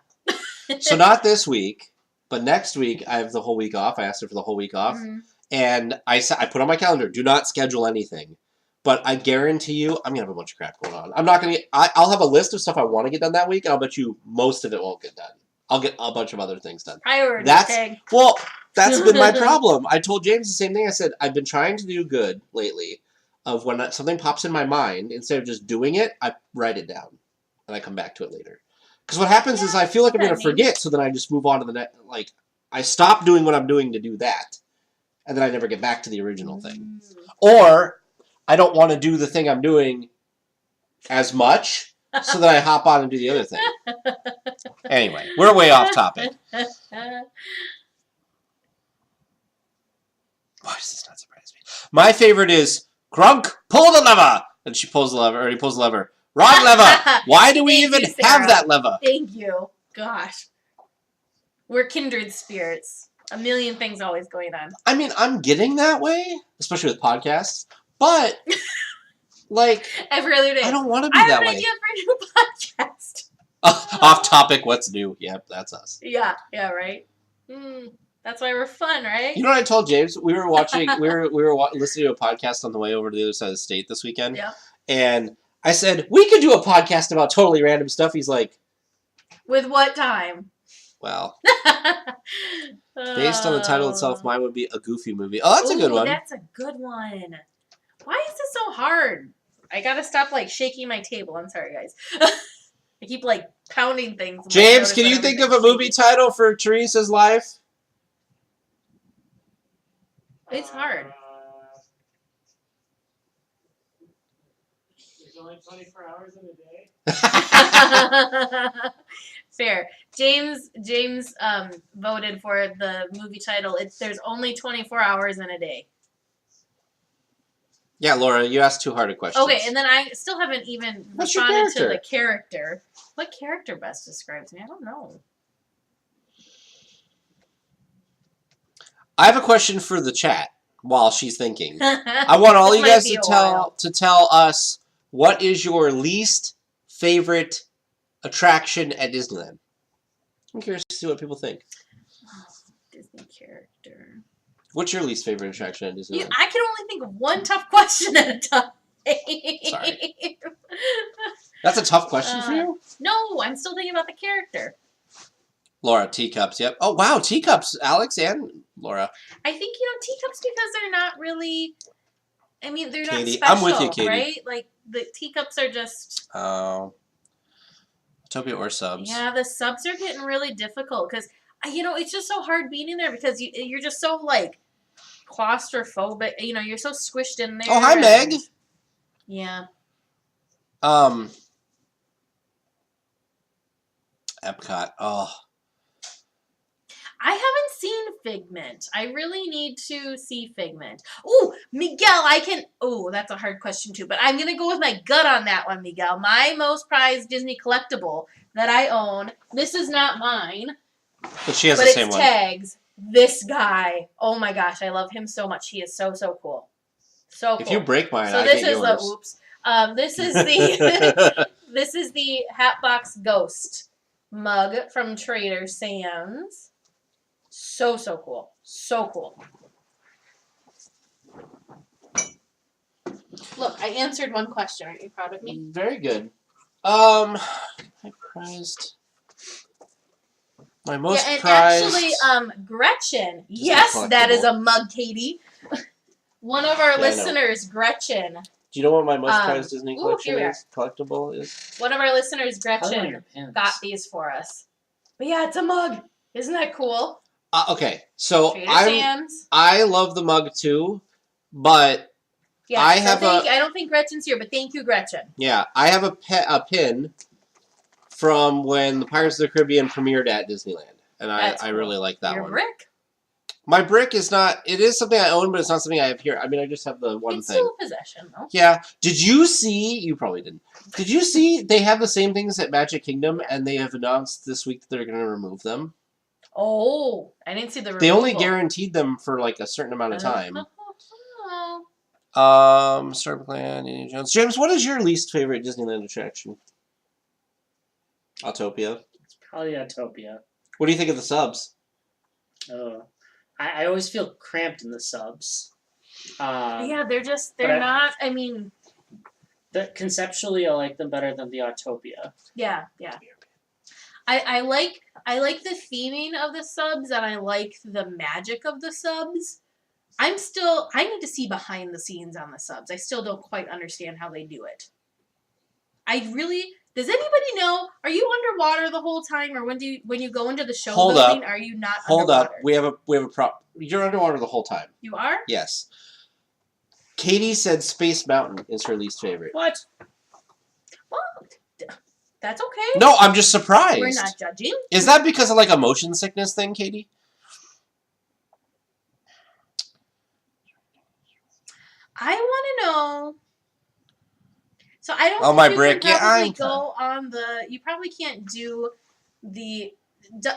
So not this week, but next week I have the whole week off. I asked her for the whole week off. Mm-hmm. And I put on my calendar, do not schedule anything. But I guarantee you, I'm going to have a bunch of crap going on. I'm not going to I'll have a list of stuff I want to get done that week, and I'll bet you most of it won't get done. I'll get a bunch of other things done. Priority tag. Well, that's been my problem. I told James the same thing. I said, I've been trying to do good lately of when something pops in my mind, instead of just doing it, I write it down. And I come back to it later. Because what happens is I feel like I'm going to forget, so then I just move on to the next. I stop doing what I'm doing to do that. And then I never get back to the original thing. Or I don't want to do the thing I'm doing as much, so that I hop on and do the other thing. Anyway, we're way off topic. Why does this not surprise me? My favorite is, Grunk, pull the lever! And she pulls the lever, or he pulls the lever. Wrong lever! Why do we even have that lever? Thank you. Gosh. We're kindred spirits. A million things always going on. I mean, I'm getting that way, especially with podcasts, but, every other day. I don't want to be I that have an way. idea for a new podcast. Off topic, what's new? Yep, that's us. Yeah, right? That's why we're fun, right? You know what I told James? We were watching, we were listening to a podcast on the way over to the other side of the state this weekend. Yeah. And I said, we could do a podcast about totally random stuff. He's like, with what time? Well, based on the title itself, mine would be a Goofy movie. Oh, that's a good one. That's a good one. Why is this so hard? I gotta stop shaking my table. I'm sorry, guys. I keep pounding things. James, can you think of a movie title for Teresa's life? It's hard. There's only 24 hours in a day. Fair. James voted for the movie title. There's only 24 hours in a day. Yeah, Laura, you asked too hard a question. Okay, and then I still haven't even responded to the character. What character best describes me? I don't know. I have a question for the chat while she's thinking. I want all you guys to tell us, what is your least favorite attraction at Disneyland? I'm curious to see what people think. Disney character. What's your least favorite attraction at Disneyland? I can only think of one tough question at a time. Sorry. That's a tough question for you? No, I'm still thinking about the character. Laura, teacups, yep. Oh, wow, teacups, Alex and Laura. I think, teacups because they're not really... I mean, they're Katie, not special, I'm with you, Katie. Right? The teacups are just... Oh. Autopia or subs. Yeah, the subs are getting really difficult because, it's just so hard being in there because you're just so, claustrophobic. You're so squished in there. Oh, hi, Meg. Yeah. Epcot. Oh. I haven't seen Figment. I really need to see Figment. Ooh, Miguel, that's a hard question too, but I'm going to go with my gut on that one, Miguel. My most prized Disney collectible that I own. This is not mine, But she has but the it's same one. tags. This guy. Oh my gosh, I love him so much. He is so cool. So cool. If you break mine, so I this get is yours. the oops. This is the this is the Hatbox Ghost mug from Trader Sam's. So cool. So cool. Look, I answered one question. Aren't you proud of me? Very good. I prized my most yeah, and prized. actually, Gretchen. Yes, that is collectible. a mug, Katie. One of our Yeah, I know. listeners, Gretchen. Do you know what my most prized Disney ooh, collection here we are. is? Collectible is? One of our listeners, Probably one of Gretchen, your pins. got these for us. But yeah, it's a mug. Isn't that cool? Okay, so Trader Sam's. I love the mug too, but Yeah, I so have I don't think Gretchen's here, but thank you, Gretchen. yeah, I have a pin from when the Pirates of the Caribbean premiered at Disneyland, and That's I cool. really like that Your one. brick? My brick is not. It is something I own, but it's not something I have here. I mean, I just have the one It's thing. still a possession, though. Yeah. Did you see? You probably didn't. Did you see? They have the same things at Magic Kingdom, and they have announced this week that they're going to remove them. Oh, I didn't see the removal. They only guaranteed them for like a certain amount of time. Starbuckland, Indiana Jones. James, what is your least favorite Disneyland attraction? Autopia. It's probably Autopia. What do you think of the subs? Oh, I always feel cramped in the subs. Yeah, they're but not. I mean, conceptually, I like them better than the Autopia. yeah. I like the theming of the subs, and I like the magic of the subs. I need to see behind the scenes on the subs. I still don't quite understand how they do it. Does anybody know? Are you underwater the whole time, or when you go into the show building, are you not Hold underwater? up. We have a prop. You're underwater the whole time. You are? Yes. Katie said Space Mountain is her least favorite. What? Well, that's okay. No, I'm just surprised. We're not judging. Is that because of like a motion sickness thing, Katie? I want to know. So I don't. Oh, think my you brick. Can Yeah, probably I'm go on the. You probably can't do the.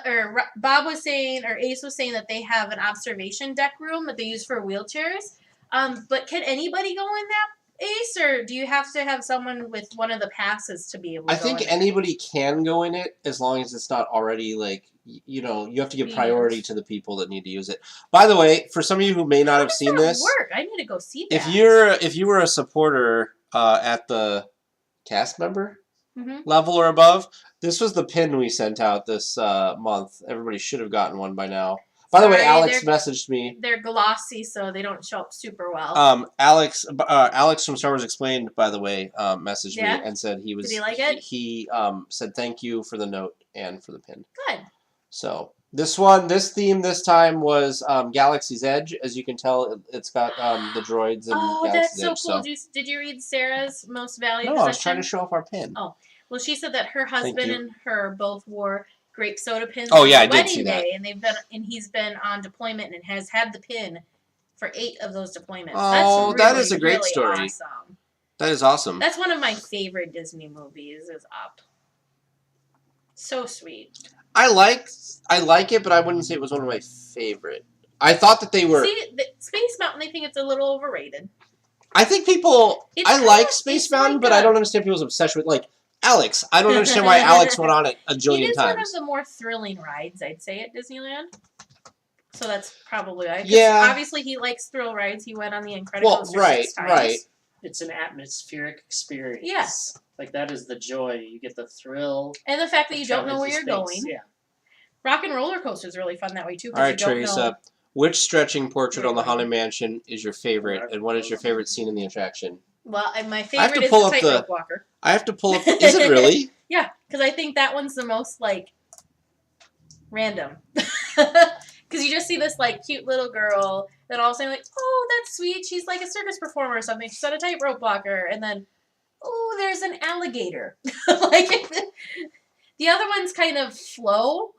Or Bob was saying, or Ace was saying that they have an observation deck room that they use for wheelchairs. But can anybody go in that, Ace, or do you have to have someone with one of the passes to be able to I go think in there? anybody can go in it as long as it's not already like, you know, you have to give Being priority used. to the people that need to use it. By the way, for some of you who may not How have does seen that this, work? I need to go see that. if you were a supporter at the cast member Mhm. level or above, this was the pin we sent out this month. Everybody should have gotten one by now. By the way, Sorry, Alex messaged me. They're glossy, so they don't show up super well. Alex from Star Wars Explained, by the way, messaged me and said he was. Did he like it? He said thank you for the note and for the pin. Good. So this theme this time was Galaxy's Edge. As you can tell, it's got the droids and Galaxy's that's so Edge. cool. Did you read Sarah's most valued No, possession? I was trying to show off our pin. Oh, well, she said that her husband and her both wore grape soda pins Oh, on yeah, I their did see wedding that. day, and he's been on deployment and has had the pin for 8 of those deployments. Oh, That's that is a great really story. Awesome. That is awesome. That's one of my favorite Disney movies. Is Up. So sweet. I like it, but I wouldn't say it was one of my favorite. I thought that they were. See, Space Mountain, they think it's a little overrated. I think people. I like Space it's Mountain, like but I don't understand people's obsession with like Alex. I don't understand why Alex went on it a It jillion is one of times. the more thrilling rides, I'd say, at Disneyland. So that's probably why. 'Cause Yeah. Obviously, he likes thrill rides. He went on the Incredicoaster 6 times. Right. It's an atmospheric experience. Yes. Like, that is the joy. You get the thrill. And the fact that you don't know where you're traveling going. through space. Yeah. Rock and Roller Coaster is really fun that way, too. All right, you don't Teresa. know. Which stretching portrait on the Right. Haunted Mansion is your favorite, and what is your favorite scene in the attraction? Well, and my have favorite to is pull the up the- Tightrope Walker. I have to pull up. Is it really? Yeah, because I think that one's the most, like, random. Because you just see this, like, cute little girl, then all of a sudden, like, oh, that's sweet. She's like a circus performer or something. She's on a tightrope walker. And then, oh, there's an alligator. Like, the other ones kind of flow,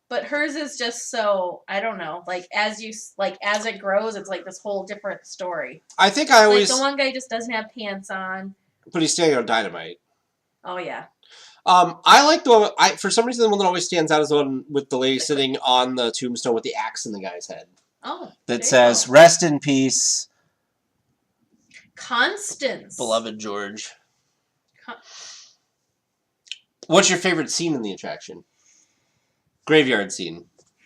but hers is just so, I don't know. Like, as it grows, it's like this whole different story. I think I always. Like, the one guy just doesn't have pants on. But he's standing on dynamite. Oh yeah. I like the one. For some reason, the one that always stands out is the one with the lady sitting on the tombstone with the axe in the guy's head. Oh. That says, "Rest in peace, Constance. beloved George." What's your favorite scene in the attraction? Graveyard scene.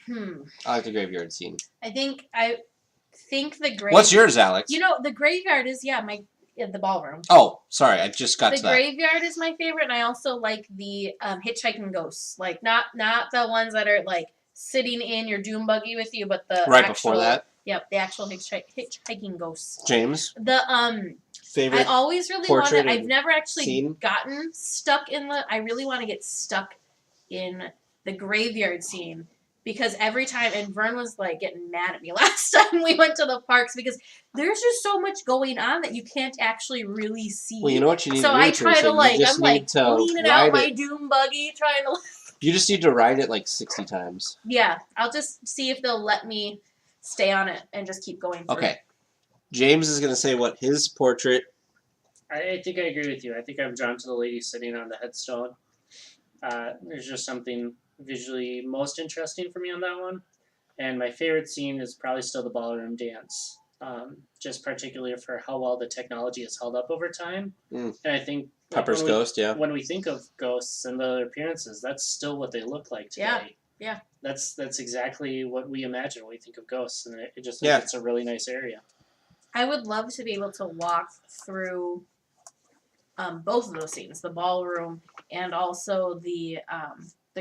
I like the graveyard scene. I think the graveyard. What's yours, Alex? You know, the graveyard is the ballroom. Oh, sorry, I just got to that. The graveyard is my favorite, and I also like the hitchhiking ghosts. Like not the ones that are like sitting in your doom buggy with you, but the right actual, before that. Yep, the actual hitchhiking ghosts. James. The favorite. I always really portrait wanted. I've never actually scene? gotten stuck in the. I really want to get stuck in the graveyard scene. Because every time, and Vern was like getting mad at me last time we went to the parks because there's just so much going on that you can't actually really see. Well, you know what you need to do. So I try to I'm leaning out my doom buggy trying to. You just need to ride it like 60 times. Yeah, I'll just see if they'll let me stay on it and just keep going through. Okay. James is going to say what his portrait. I think I agree with you. I think I'm drawn to the lady sitting on the headstone. There's just something visually most interesting for me on that one. And my favorite scene is probably still the ballroom dance. Just particularly for how well the technology has held up over time. And I think Pepper's ghost, yeah. When we think of ghosts and their appearances, that's still what they look like today. Yeah. That's exactly what we imagine when we think of ghosts, and it's a really nice area. I would love to be able to walk through both of those scenes, the ballroom and also the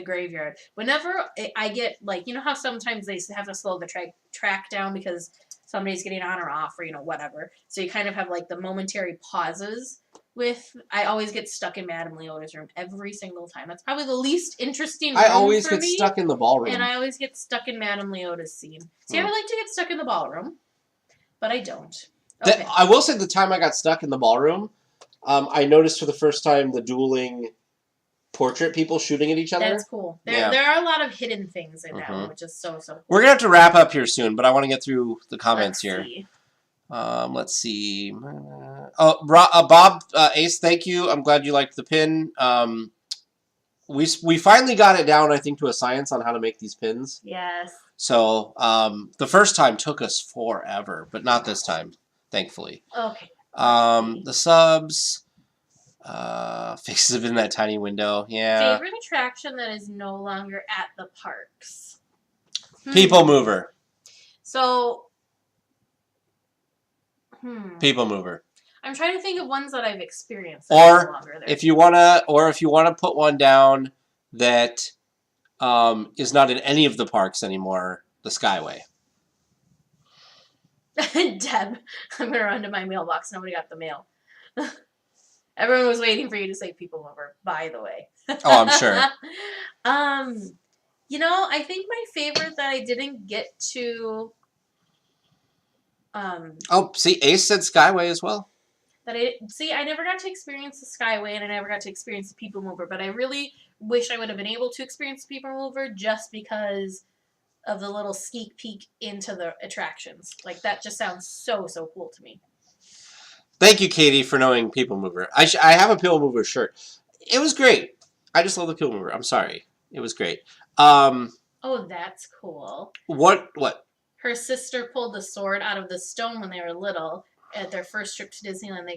graveyard. Whenever I get, like, you know how sometimes they have to slow the track down because somebody's getting on or off or, whatever. So you kind of have, like, the momentary pauses I always get stuck in Madame Leota's room every single time. That's probably the least interesting room I always for get me, stuck in the ballroom. and I always get stuck in Madame Leota's scene. See, I would like to get stuck in the ballroom, but I don't. Okay. I will say the time I got stuck in the ballroom, I noticed for the first time the dueling portrait people shooting at each other. That's cool. There are a lot of hidden things in that one, which is so cool. We're going to have to wrap up here soon, but I want to get through the comments here. See. Let's see. Bob Ace, thank you. I'm glad you liked the pin. We finally got it down, I think, to a science on how to make these pins. Yes. So the first time took us forever, but not this time, thankfully. Okay. The subs. Faces have been in that tiny window. Yeah. Favorite attraction that is no longer at the parks? People Mover. So. People Mover. I'm trying to think of ones that I've experienced. Or if you wanna put one down that is not in any of the parks anymore, the Skyway. Deb, I'm gonna run to my mailbox. Nobody got the mail. Everyone was waiting for you to say People Mover, by the way. Oh, I'm sure. I think my favorite that I didn't get to. See, Ace said Skyway as well. I never got to experience the Skyway, and I never got to experience the People Mover, but I really wish I would have been able to experience the People Mover just because of the little sneak peek into the attractions. Like, that just sounds so cool to me. Thank you, Katie, for knowing People Mover. I have a People Mover shirt. It was great. I just love the People Mover. I'm sorry. It was great. Oh, that's cool. What? Her sister pulled the sword out of the stone when they were little. At their first trip to Disneyland,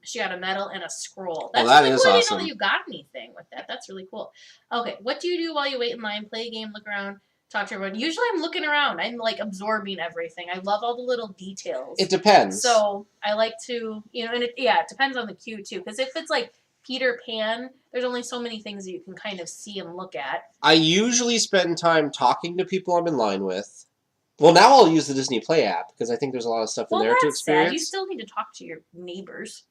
she got a medal and a scroll. That's that really is cool. awesome. I didn't know that you got anything with that. That's really cool. Okay, what do you do while you wait in line? Play a game, look around, talk to everyone. Usually I'm looking around. I'm, like, absorbing everything. I love all the little details. It depends. So I like to, and it depends on the queue, too. Because if it's, like, Peter Pan, there's only so many things that you can kind of see and look at. I usually spend time talking to people I'm in line with. Well, now I'll use the Disney Play app because I think there's a lot of stuff in there to experience. Sad. You still need to talk to your neighbors.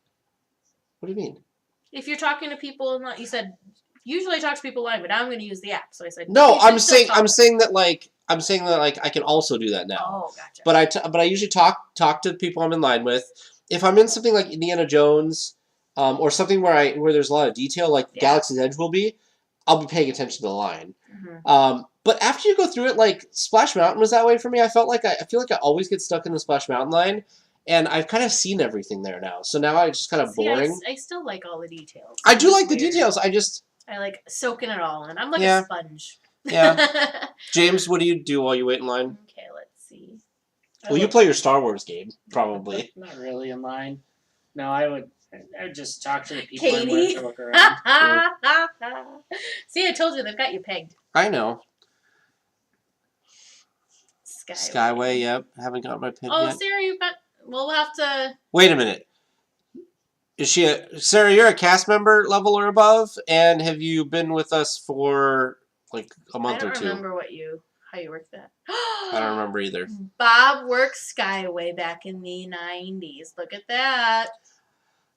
What do you mean? If you're talking to people, you said usually I talk to people live, but now I'm going to use the app. So I said no. I'm saying that I can also do that now. Oh, gotcha. But I usually talk to people I'm in line with. If I'm in something like Indiana Jones, or something where there's a lot of detail, like Galaxy's Edge will be, I'll be paying attention to the line. Mm-hmm. But after you go through it, like Splash Mountain was that way for me. I feel like I always get stuck in the Splash Mountain line, And I've kind of seen everything there now. So now it's just kind of boring. I still like all the details. I do like the Weird. details. I like soaking it all in. I'm like a sponge. Yeah. James, what do you do while you wait in line? Okay, let's see. Well, you play your Star Wars game, probably. Not really in line. No, I would just talk to the people Katie. I'm with to look around. See, I told you they've got you pegged. I know. Skyway. Yep. Haven't got my pin Oh, yet. Sarah, you've got. We'll have to. Wait a minute. Is she Sarah, you're a cast member level or above, and have you been with us for like a month or two? I don't remember how you worked that. I don't remember either. Bob worked Skyway back in the 90s. Look at that.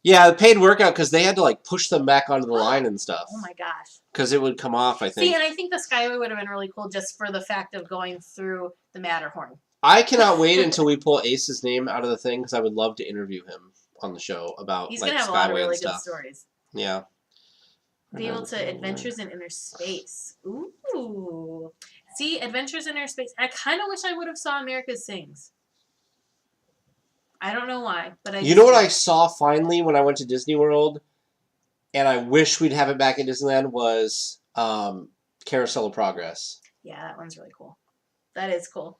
Yeah, the paid workout because they had to like push them back onto the line and stuff. Oh my gosh. Because it would come off, I think. See, and I think the Skyway would have been really cool just for the fact of going through the Matterhorn. I cannot wait until we pull Ace's name out of the thing because I would love to interview him on the show about He's like gonna have Skyway a lot of really and good stuff. stories. Yeah. Be able to adventures in inner space. Ooh. See, adventures in inner space. I kind of wish I would have saw America's Sings. I don't know why, but I. You know what I saw finally when I went to Disney World, and I wish we'd have it back in Disneyland was Carousel of Progress. Yeah, that one's really cool. That is cool.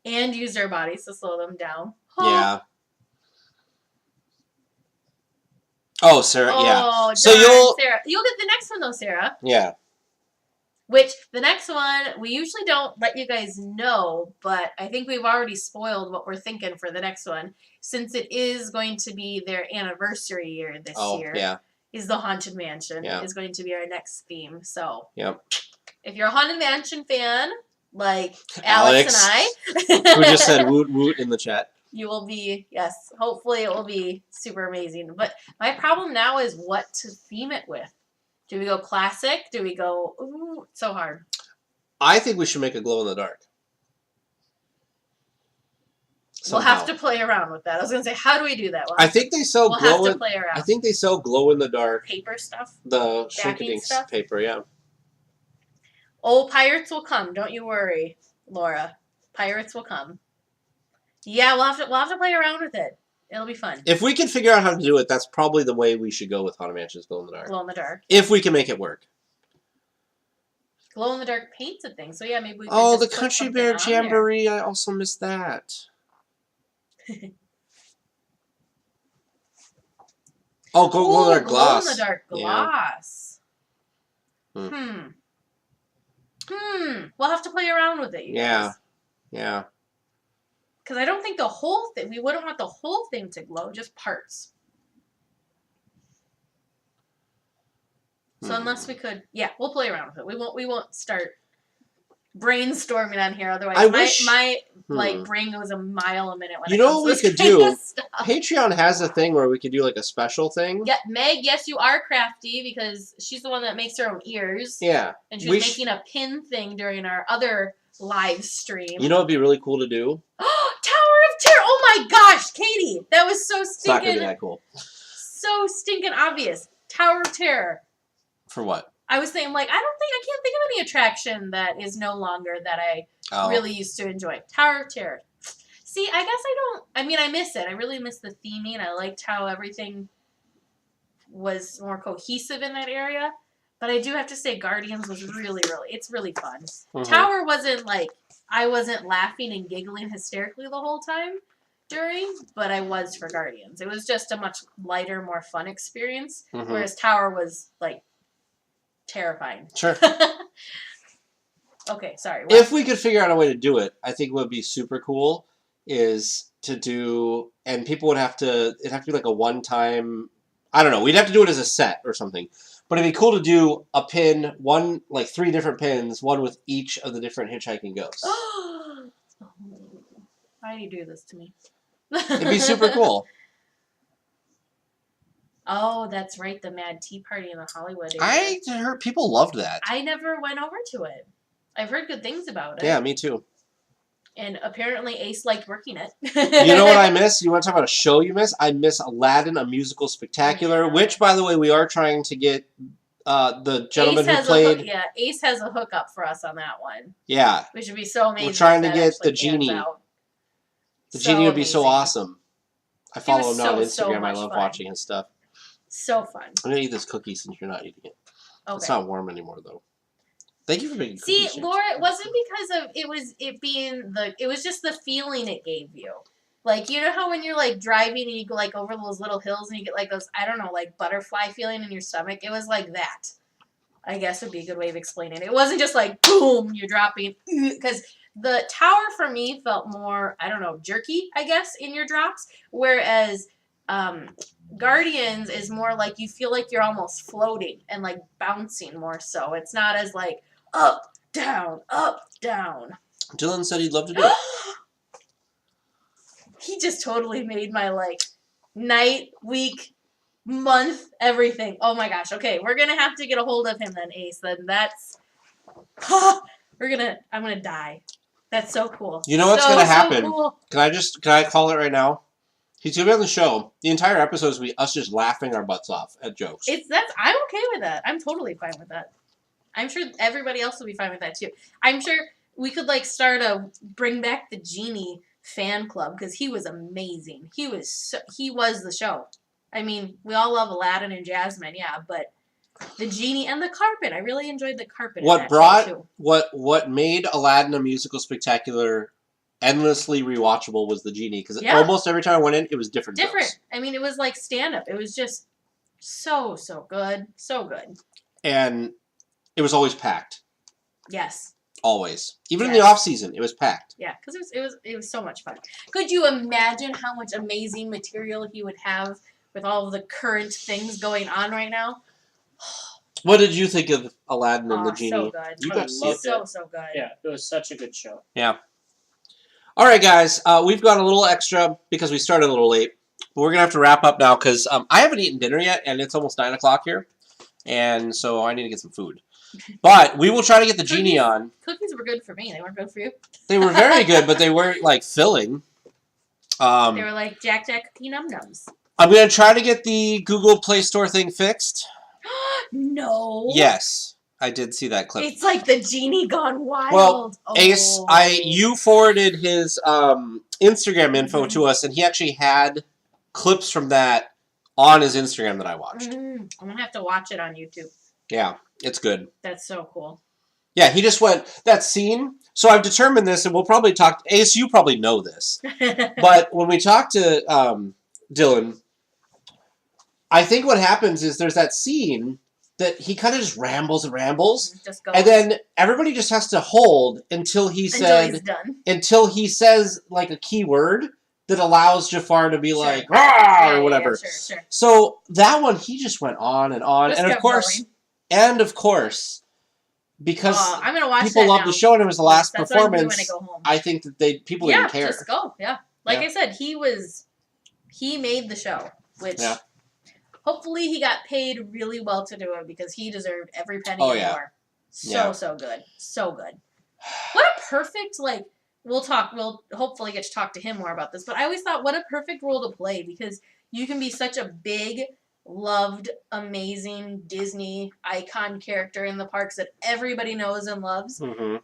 And use their bodies to slow them down. Yeah. Oh, Sarah. Yeah. Oh, So Sarah, you'll get the next one though, Sarah. Yeah. Which the next one we usually don't let you guys know, but I think we've already spoiled what we're thinking for the next one, since it is going to be their anniversary year this year. Yeah. Is the Haunted Mansion is going to be our next theme. So, yep. If you're a Haunted Mansion fan, like Alex and I, who just said woot woot in the chat, you will be, yes, hopefully it will be super amazing. But my problem now is what to theme it with. Do we go classic? Do we go, ooh, it's so hard. I think we should make a glow in the dark. We'll have to play around with that. I was going to say, how do we do that? I think they sell we'll have to play around. I think they sell glow in the dark paper stuff. The shrinking paper, yeah. Oh, pirates will come. Don't you worry, Laura. Pirates will come. Yeah, we'll have to play around with it. It'll be fun. If we can figure out how to do it, that's probably the way we should go with Haunted Mansion's glow in the dark. Glow in the dark. If we can make it work. Glow in the dark paints and things. So yeah, maybe we could Oh, just the Country Bear Jamboree. I also missed that. Oh, glow in the dark gloss. Glow in the dark gloss. Yeah. We'll have to play around with it. You guys. Yeah. Because I don't think the whole thing. We wouldn't want the whole thing to glow, just parts. So unless we could, we'll play around with it. We won't start brainstorming on here. Otherwise, my brain goes a mile a minute. When you know what we could do? Patreon has a thing where we could do like a special thing. Yeah, Meg. Yes, you are crafty because she's the one that makes her own ears. Yeah, and she was making a pin thing during our other live stream. You know what'd be really cool to do? Tower of Terror! Oh my gosh, Katie, that was so stinking. It's not gonna be that cool. So stinking obvious. Tower of Terror. For what? I was saying, I can't think of any attraction that is no longer that I really used to enjoy. Tower of Terror. See, I guess I miss it. I really miss the theming. I liked how everything was more cohesive in that area. But I do have to say, Guardians was it's really fun. Mm-hmm. Tower wasn't I wasn't laughing and giggling hysterically the whole time but I was for Guardians. It was just a much lighter, more fun experience. Mm-hmm. Whereas Tower was, terrifying. Sure. Okay, sorry. What? If we could figure out a way to do it, I think what would be super cool is to do, and people would have to, it'd have to be like a one-time, I don't know, we'd have to do it as a set or something. But it'd be cool to do a pin, 3 different pins, one with each of the different hitchhiking ghosts. Why do you do this to me? It'd be super cool. Oh, that's right. The Mad Tea Party in the Hollywood area. I heard people loved that. I never went over to it. I've heard good things about it. Yeah, me too. And apparently Ace liked working it. You know what I miss? You want to talk about a show you miss? I miss Aladdin, a musical spectacular, which, by the way, we are trying to get the gentleman who played... Ace has a hookup for us on that one. Yeah. Which would be so amazing. We're trying to get the genie. The So genie would be so amazing. awesome. I follow was him now on so Instagram. I much love fun. watching his stuff. So fun. I'm gonna eat this cookie since you're not eating it. Okay. It's not warm anymore though. Thank you for making See, cookies. James. Laura, it wasn't because of it was just the feeling it gave you. Like, you know how when you're like driving and you go like over those little hills and you get like those, I don't know, like butterfly feeling in your stomach? It was like that. I guess would be a good way of explaining it. It wasn't just like boom, you're dropping, because the tower for me felt more, I don't know, jerky, I guess, in your drops, whereas Guardians is more like you feel like you're almost floating and like bouncing more so. It's not as like up, down, up, down. Dylan said he'd love to do it. He just totally made my like night, week, month, everything. Oh my gosh. Okay, we're gonna have to get a hold of him then, Ace. Then that's I'm gonna die. That's so cool. You know what's so, gonna so happen? Cool. Can I call it right now? He's gonna be on the show. The entire episode is gonna be us just laughing our butts off at jokes. I'm okay with that. I'm totally fine with that. I'm sure everybody else will be fine with that too. I'm sure we could like start a bring back the genie fan club because he was amazing. He was the show. I mean, we all love Aladdin and Jasmine, yeah, but the genie and the carpet. I really enjoyed the carpet. What made Aladdin a musical spectacular, endlessly rewatchable was the genie because almost every time I went in, it was different. Jokes. I mean, it was like stand up. It was just so good, so good. And it was always packed. Yes. Always, even in the off season, it was packed. Yeah, because it was so much fun. Could you imagine how much amazing material he would have with all of the current things going on right now? What did you think of Aladdin and the Genie? So good. You got to see it. So good. Yeah, it was such a good show. Yeah. All right, guys. We've got a little extra because we started a little late. But we're going to have to wrap up now because I haven't eaten dinner yet, and it's almost 9 o'clock here. And so I need to get some food. But we will try to get the Genie on. Cookies were good for me. They weren't good for you. They were very good, but they weren't, like, filling. They were like Jack Cookie Num Nums. I'm going to try to get the Google Play Store thing fixed. No. Yes. I did see that clip. It's like the Genie gone wild. Well, Ace, you forwarded his Instagram info to us, and he actually had clips from that on his Instagram that I watched. I'm going to have to watch it on YouTube. Yeah, it's good. That's so cool. Yeah, he just went, that scene. So I've determined this, and we'll probably talk, Ace, you probably know this. But when we talk to Dylan, I think what happens is there's that scene that he kind of just rambles and rambles. Just goes. And then everybody just has to hold until he's done. Until he says like a key word that allows Jafar to be like, rah, or whatever. Yeah, sure. So that one, he just went on and on. Just and of course, because I'm gonna watch people loved the show and it was the last performance, when I go home. I think that people didn't care. Just go. Yeah. Like I said, he made the show, which hopefully he got paid really well to do it because he deserved every penny and more. So good. So good. What a perfect, like, we'll hopefully get to talk to him more about this, but I always thought what a perfect role to play because you can be such a big, loved, amazing Disney icon character in the parks that everybody knows and loves. Mm-hmm.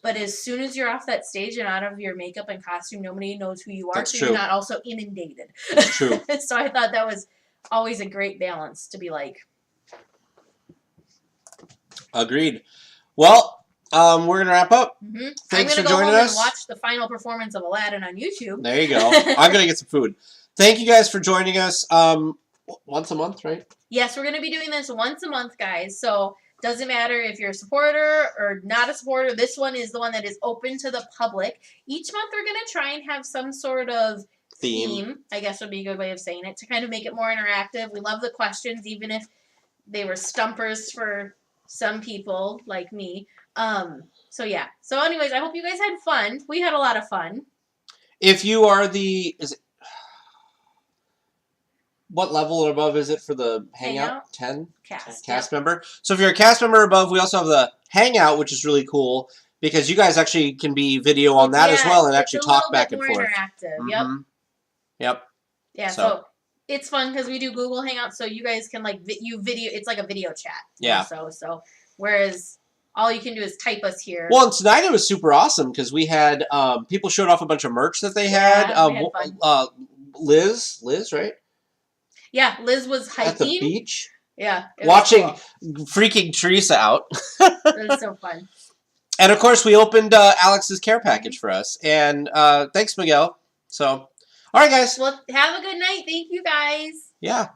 But as soon as you're off that stage and out of your makeup and costume, nobody knows who you are, That's so true. you're not also inundated. That's true. So I thought that was always a great balance to be like. Agreed. Well, we're going to wrap up. Mm-hmm. Thanks for I'm going to go joining home us. and watch the final performance of Aladdin on YouTube. There you go. I'm going to get some food. Thank you guys for joining us. Once a month, right? Yes, we're going to be doing this once a month, guys. So doesn't matter if you're a supporter or not a supporter. This one is the one that is open to the public. Each month we're going to try and have some sort of theme, I guess would be a good way of saying it, to kind of make it more interactive. We love the questions, even if they were stumpers for some people like me. So yeah. So anyways, I hope you guys had fun. We had a lot of fun. If you are what level or above is it for the Hangout? 10? Cast member. So if you're a cast member above, we also have the Hangout, which is really cool because you guys actually can be video on that as well and actually talk back and forth. Interactive. Mm-hmm. Yep. Yeah, so it's fun because we do Google Hangouts, so you guys can like video. It's like a video chat. Yeah. So whereas all you can do is type us here. Well, and tonight it was super awesome because we had people showed off a bunch of merch that they had. We had fun. Liz, right? Yeah, Liz was hiking. At the beach. Yeah. Watching freaking Teresa out. It was so fun. And of course, we opened Alex's care package for us. And thanks, Miguel. So, all right, guys. Well, have a good night. Thank you, guys. Yeah.